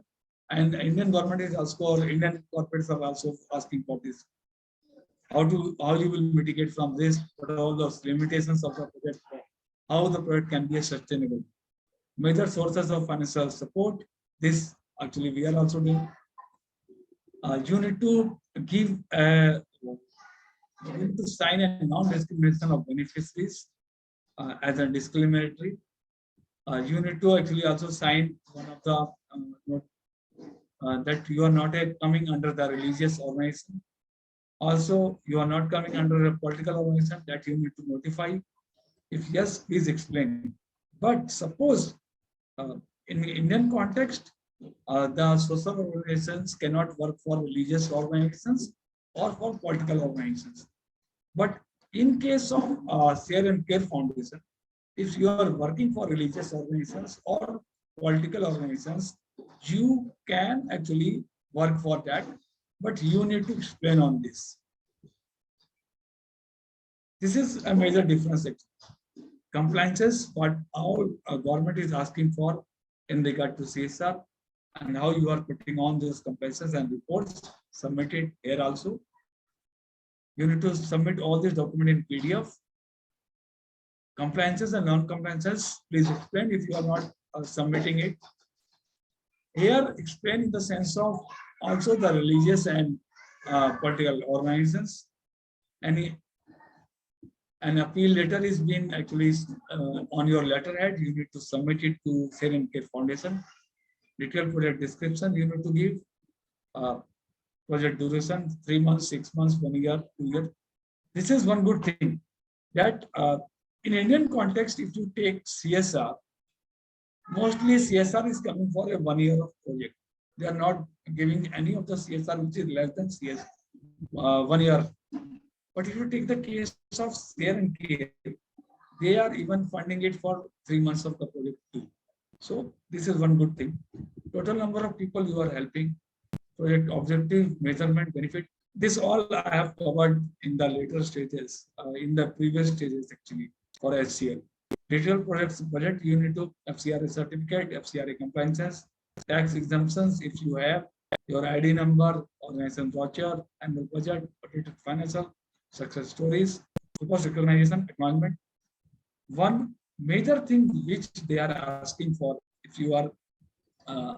and the Indian government is also, or Indian corporates are also asking for this. How you will mitigate from this? What are all those limitations of the project? How the project can be sustainable? Major sources of financial support. This actually we are also doing. You need to give you need to sign a non-discrimination of beneficiaries as a discriminatory. You need to actually also sign one of the that you are not coming under the religious organization. Also, you are not coming under a political organization, that you need to notify. If yes, please explain. But suppose in the Indian context, the social organizations cannot work for religious organizations or for political organizations. But in case of Csr Foundation, if you are working for religious organizations or political organizations, you can actually work for that, but you need to explain on this. This is a major difference. Compliances, what our government is asking for in regard to CSR, and how you are putting on those compliances and reports submitted here also. You need to submit all this document in PDF. Compliances and non-compliances, please explain if you are not submitting it. Here, explain in the sense of also the religious and political organizations. An appeal letter is being actually on your letterhead. You need to submit it to Csr Foundation. Detailed project description you need to give. Project duration 3 months, 6 months, 1 year, 2 years. This is one good thing that in Indian context, if you take CSR, mostly CSR is coming for a 1 year of project. They are not giving any of the CSR which is less than 1 year. But if you take the case of Csr, they are even funding it for 3 months of the project too. So this is one good thing. Total number of people you are helping, project objective, measurement, benefit. This all I have covered in the later stages, in the previous stages actually for HCL. Detailed projects budget, you need to FCRA certificate, FCRA compliances, tax exemptions if you have, your ID number, organization brochure, annual budget, audited financial, success stories, purpose recognition, acknowledgement. One major thing which they are asking for, if you are uh,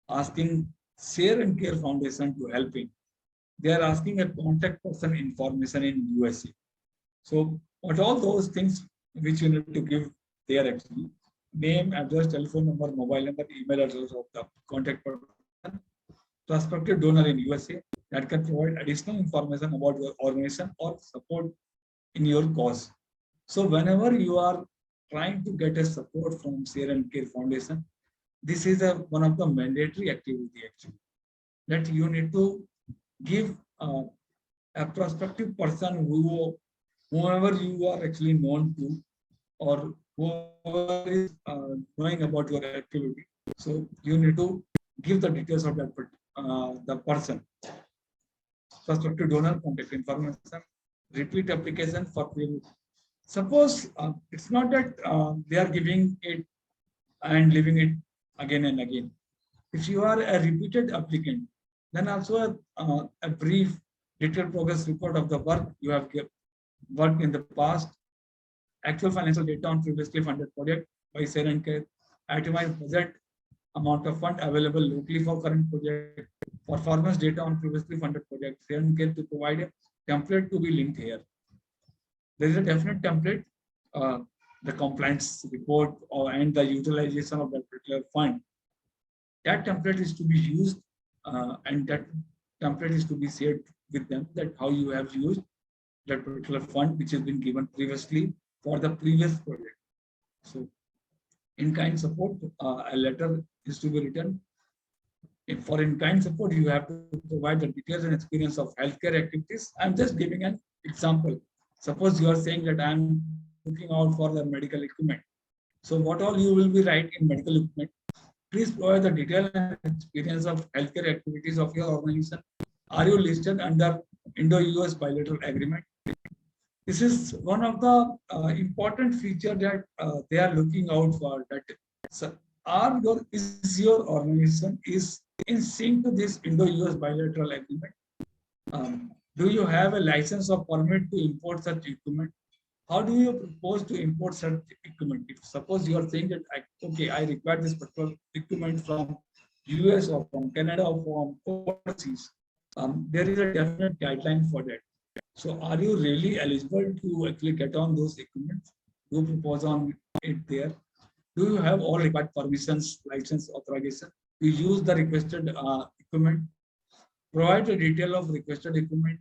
asking Share and Care Foundation to help in, they are asking a contact person information in USA. So what all those things which you need to give there actually, name, address, telephone number, mobile number, email address of the contact person, prospective donor in USA that can provide additional information about your organization or support in your cause. So whenever you are trying to get a support from Share and Care Foundation, this is one of the mandatory activity actually, that you need to give a prospective person whoever you are actually known to, or whoever is knowing about your activity. So you need to give the details of that the person. Prospective donor contact information, repeat application for payment. Suppose it's not that they are giving it and leaving it again and again. If you are a repeated applicant, then also a brief detailed progress report of the work you have worked in the past, actual financial data on previously funded project by Share and Care, itemized budget, amount of fund available locally for current project, performance data on previously funded project, Share and Care to provide a template to be linked here. There is a definite template, the compliance report and the utilization of that particular fund. That template is to be used, and that template is to be shared with them, that how you have used that particular fund which has been given previously for the previous project. So in-kind support, a letter is to be written. For in-kind support, you have to provide the details and experience of healthcare activities. I'm just giving an example. Suppose you are saying that I'm looking out for the medical equipment. So what all you will be write in medical equipment? Please provide the detail and experience of healthcare activities of your organization. Are you listed under Indo-US bilateral agreement? This is one of the important feature that they are looking out for. That is your organization is in sync to this Indo-US bilateral agreement? Do you have a license or permit to import such equipment? How do you propose to import such equipment? If suppose you are saying that I require this particular equipment from US or from Canada or from overseas, there is a definite guideline for that. So are you really eligible to actually get on those equipment? Do propose on it there? Do you have all required permissions, license, authorization to use the requested equipment? Provide the detail of requested equipment.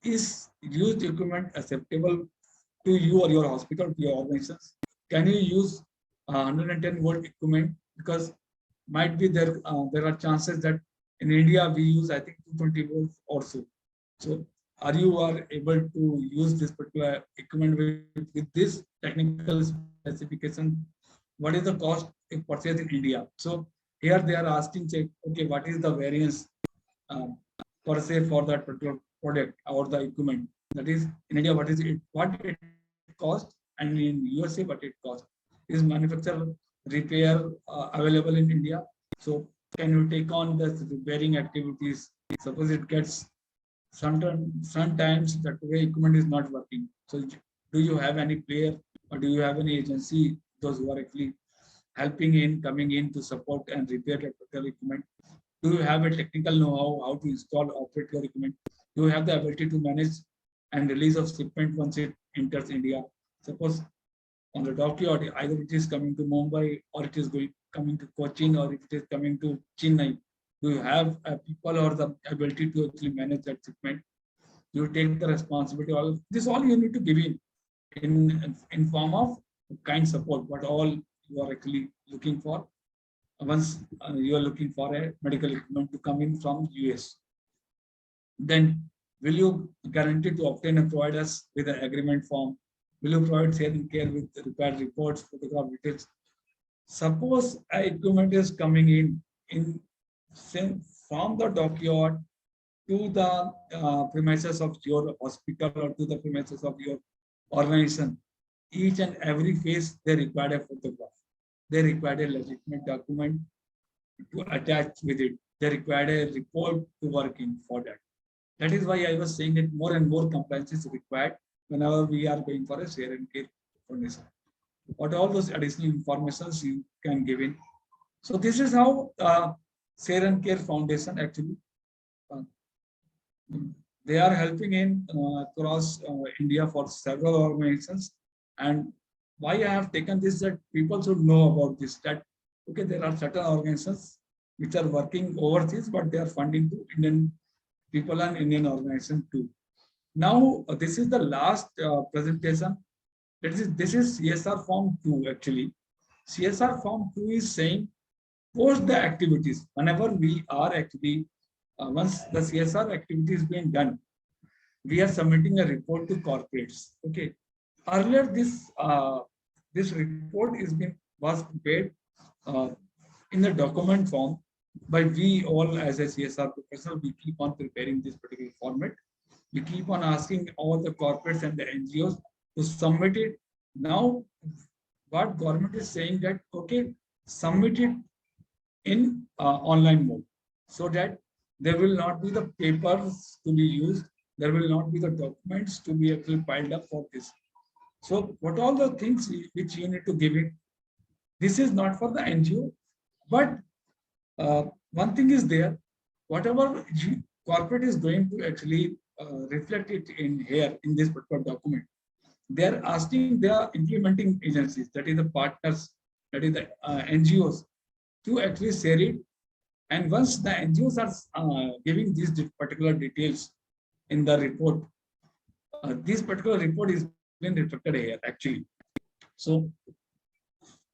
Is used equipment acceptable to you or your hospital, to your organizations? Can you use 110 volt equipment? Because might be there are chances that in India we use I think 220 volts or so. So are you able to use this particular equipment with this technical specification? What is the cost if purchased in India? So here they are asking, okay, what is the variance per se for that particular product or the equipment? That is in India, what it cost, and in USA what it cost. Is manufacture repair available in India? So can you take on the repairing activities? Suppose it gets sometimes that way equipment is not working. So do you have any player or do you have any agency, those who are actually helping in, coming in to support and repair that particular equipment? Do you have a technical know-how how to install, operate your equipment? Do you have the ability to manage and release of shipment once it enters India? Suppose on the docket, either it is coming to Mumbai or it is coming to Cochin or it is coming to Chennai. Do you have people or the ability to actually manage that shipment? You take the responsibility. All this, all you need to give in form of kind support. What all you are actually looking for once you are looking for a medical equipment to come in from US. Then will you guarantee to obtain and provide us with an agreement form? Will you provide Share and Care with the required reports, photograph details? Suppose a equipment is coming in from the dockyard to the premises of your hospital or to the premises of your organization, each and every phase they required a photograph. They required a legitimate document to attach with it. They required a report to work in for that. That is why I was saying that more and more compliance is required whenever we are going for a share and care foundation. What all those additional informations you can give in. So this is how Share and Care Foundation actually they are helping in across India for several organizations. And why I have taken this, that people should know about this, that okay, there are certain organizations which are working overseas, but they are funding to Indian people and Indian organizations too. Now this is the last presentation. This is CSR Form 2 actually. CSR Form 2 is saying post the activities. Whenever we are actually, once the CSR activity is being done, we are submitting a report to corporates. Okay. Earlier, this report was prepared in the document form by we all as a CSR professional. We keep on preparing this particular format. We keep on asking all the corporates and the NGOs to submit it. Now, what government is saying that okay, submit it in online mode, so that there will not be the papers to be used. There will not be the documents to be actually piled up for this. So what all the things which you need to give it, this is not for the NGO, but one thing is there, whatever corporate is going to actually reflect it in here in this particular document. They are asking their implementing agencies, that is the partners, that is the NGOs, to actually share it. And once the NGOs are giving these particular details in the report, this particular report is been reflected here actually. So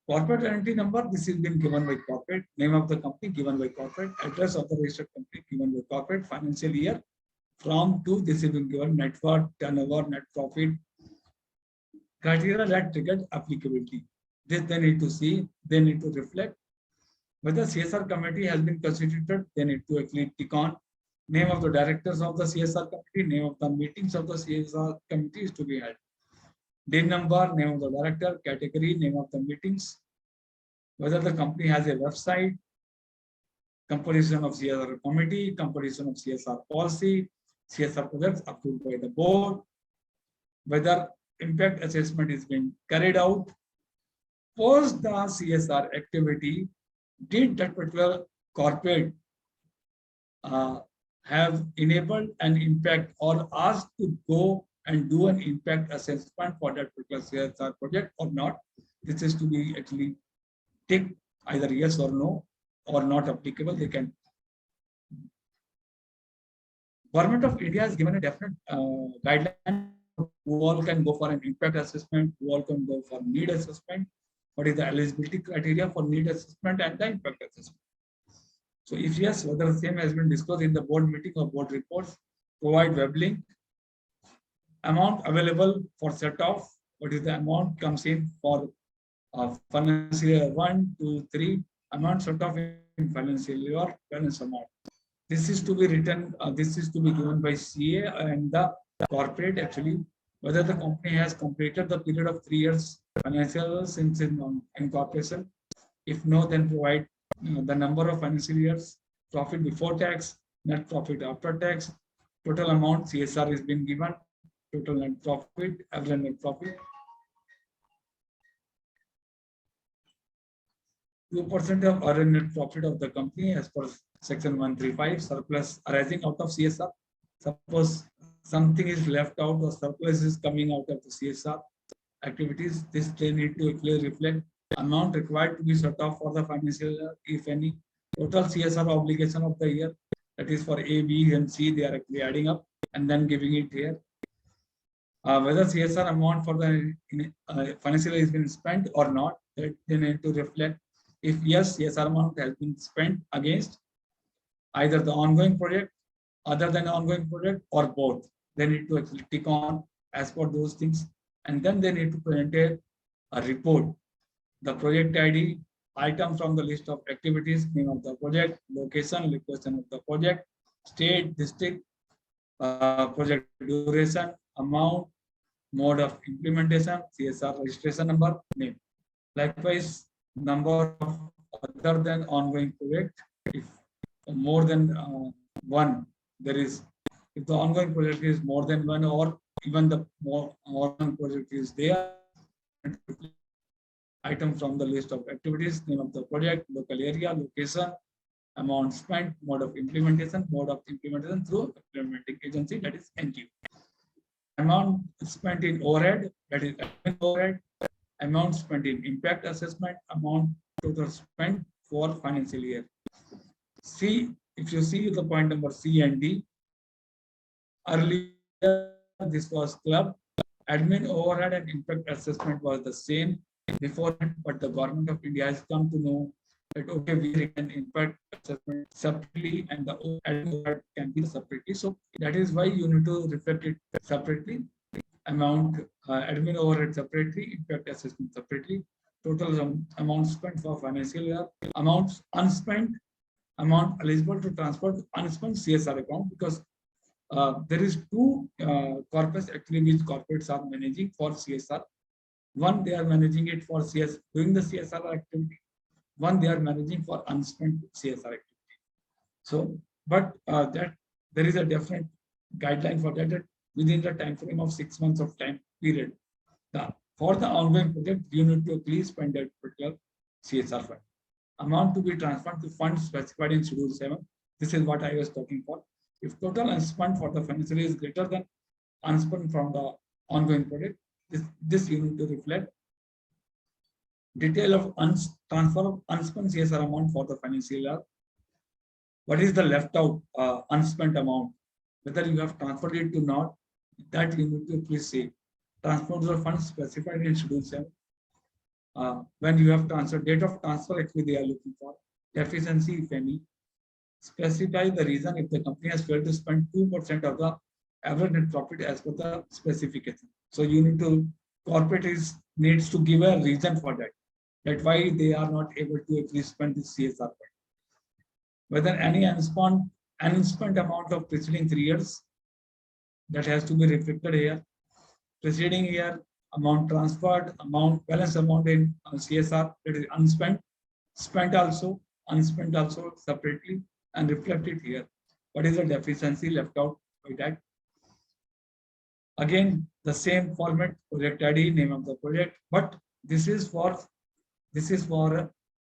corporate entity number, this has been given by corporate, name of the company given by corporate, address of the registered company given by corporate, financial year from to, this has been given, net worth, turnover, net profit, criteria that triggered applicability. This they need to see, they need to reflect. Whether CSR committee has been constituted, they need to actually tick on. Name of the directors of the CSR committee, name of the meetings of the CSR committee is to be held. DIN number, name of the director, category, name of the meetings, whether the company has a website, composition of CSR committee, composition of CSR policy, CSR projects approved by the board, whether impact assessment is being carried out. Post the CSR activity, did that particular corporate have enabled an impact or asked to go and do an impact assessment for that particular CSR project or not? This is to be actually ticked either yes or no or not applicable. They can. Government of India has given a definite guideline who all can go for an impact assessment, who all can go for need assessment, what is the eligibility criteria for need assessment and the impact assessment. So if yes, whether the same has been disclosed in the board meeting or board reports, provide web link. Amount available for set off, what is the amount comes in for financial year 1, 2, 3, amount set off in financial year balance amount. This is to be written, this is to be given by CA and the corporate actually, whether the company has completed the period of 3 years financial since incorporation. If no, then provide the number of financial years, profit before tax, net profit after tax, total amount CSR is being given, total net profit, average net profit. 2% of average net profit of the company as per section 135, surplus arising out of CSR. Suppose something is left out or surplus is coming out of the CSR activities, this they need to clearly reflect amount required to be set off for the financial year, if any, total CSR obligation of the year, that is for A, B, and C, they are actually adding up and then giving it here. Whether CSR amount for the financial year has been spent or not, that they need to reflect. If yes, CSR amount has been spent against either the ongoing project, other than ongoing project, or both, they need to actually tick on as per those things, and then they need to present a report, the project ID, item from the list of activities, name of the project, location, location of the project, state, district, project duration, amount, mode of implementation, CSR registration number, name. Likewise, number of other than ongoing project. If more than one, there is, if the ongoing project is more than one, or even the more ongoing project is there, item from the list of activities, name of the project, local area, location, amount spent, mode of implementation through implementing agency, that is NGO. Amount spent in overhead, that is overhead, amount spent in impact assessment, amount total spent for financial year. C, if you see the point number C and D, earlier this was club, admin overhead and impact assessment was the same before, but the government of India has come to know that okay, we can impact assessment separately and the overhead can be separately. So that is why you need to reflect it separately. Amount admin overhead separately, impact assessment separately, total amount spent for financial year, amounts unspent, amount eligible to transfer to unspent CSR account, because there is two corpus actually which corporates are managing for CSR. One, they are managing it for doing the CSR activity. One, they are managing for unspent CSR activity. So, but that there is a different guideline for that within the time frame of 6 months of time period. For the ongoing project, you need to please spend that particular CSR fund. Amount to be transferred to funds specified in Schedule 7. This is what I was talking for. If total unspent for the financial year is greater than unspent from the ongoing project, this you need to reflect. Detail of transfer of unspent CSR amount for the financial year. What is the left out unspent amount? Whether you have transferred it to not, that you need to please say. Transfer to the funds specified in Schedule 7. When you have transferred, date of transfer, actually they are looking for. Deficiency, if any. Specify the reason if the company has failed to spend 2% of the average net profit as per the specification. So you need to, corporate needs to give a reason for that. That why they are not able to actually spend this CSR fund. Whether any unspent amount of preceding 3 years, that has to be reflected here. Preceding year, amount transferred, balance amount in CSR, that is unspent, spent also, unspent also separately, and reflect it here. What is the deficiency left out by that? Again, the same format, project ID, name of the project, but this is for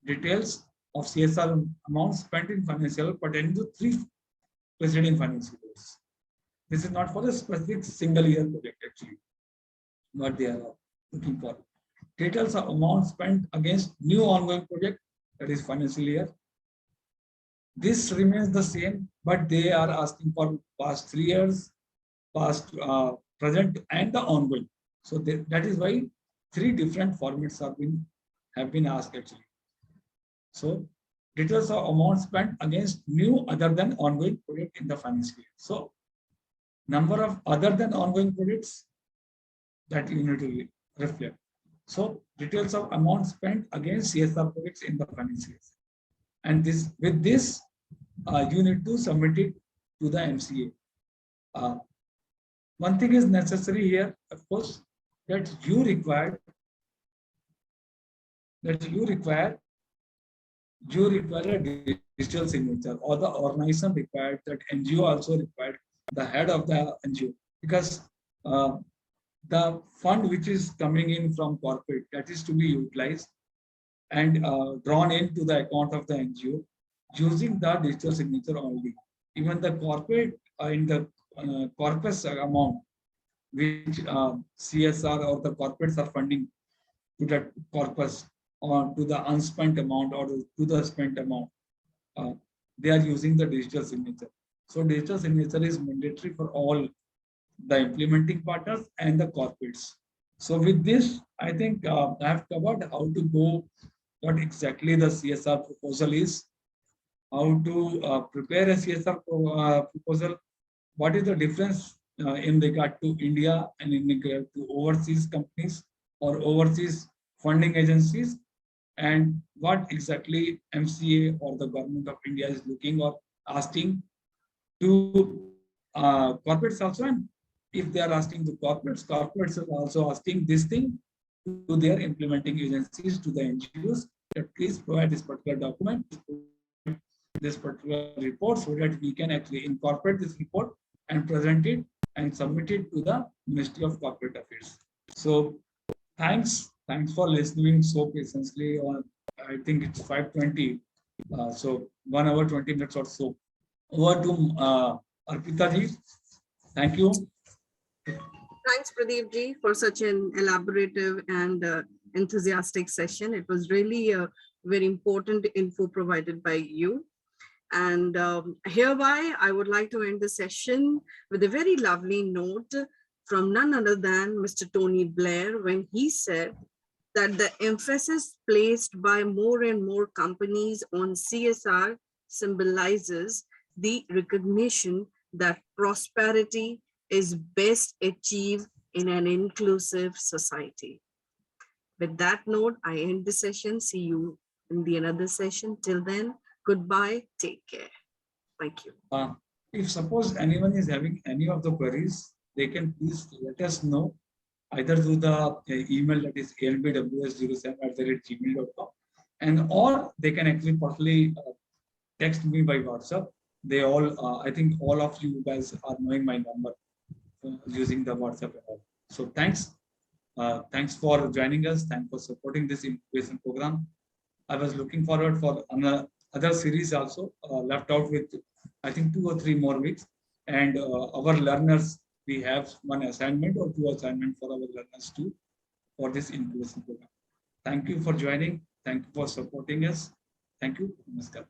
details of CSR amount spent in financial pertaining to 3 preceding financial years. This is not for a specific single year project actually, what they are looking for. Details of amount spent against new ongoing project, that is financial year. This remains the same, but they are asking for past 3 years, past, present, and the ongoing. So that is why 3 different formats have been asked actually. So details of amount spent against new other than ongoing project in the financial year. So number of other than ongoing projects that you need to reflect. So details of amount spent against CSR projects in the financial year. And with this, you need to submit it to the MCA. One thing is necessary here, of course, that you require a digital signature, or the organization required, that NGO also required, the head of the NGO, because the fund which is coming in from corporate, that is to be utilized and drawn into the account of the NGO using the digital signature only. Even the corporate in the corpus amount which CSR or the corporates are funding to that corpus, or to the unspent amount or to the spent amount, they are using the digital signature. So digital signature is mandatory for all the implementing partners and the corporates. So with this, I think I have covered how to go, what exactly the CSR proposal is, how to prepare a CSR proposal, what is the difference in regard to India and in regard to overseas companies or overseas funding agencies, and what exactly MCA or the government of India is looking or asking to corporates also. And if they are asking to corporates, corporates are also asking this thing to their implementing agencies, to the NGOs, that please provide this particular document, this particular report, so that we can actually incorporate this report and present it and submit it to the Ministry of Corporate Affairs. So thanks for listening so patiently. On I think it's 5:20, so 1 hour 20 minutes or so. Over to Arpita ji. Thank you. Thanks, Pradeep ji, for such an elaborative and enthusiastic session. It was really a very important info provided by you. And hereby, I would like to end the session with a very lovely note from none other than Mr. Tony Blair, when he said that the emphasis placed by more and more companies on CSR symbolizes the recognition that prosperity is best achieved in an inclusive society. With that note, I end the session. See you in the another session. Till then, goodbye. Take care. Thank you. If suppose anyone is having any of the queries, they can please let us know either through the email that is albws07@gmail.com, and or they can actually personally text me by WhatsApp. They all, I think all of you guys are knowing my number using the WhatsApp. So thanks. Thanks for joining us. Thanks for supporting this incubation program. I was looking forward for another series also left out with, I think, 2 or 3 more weeks. And our learners, we have 1 assignment or 2 assignments for our learners too for this incubation program. Thank you for joining. Thank you for supporting us. Thank you. Namaskar.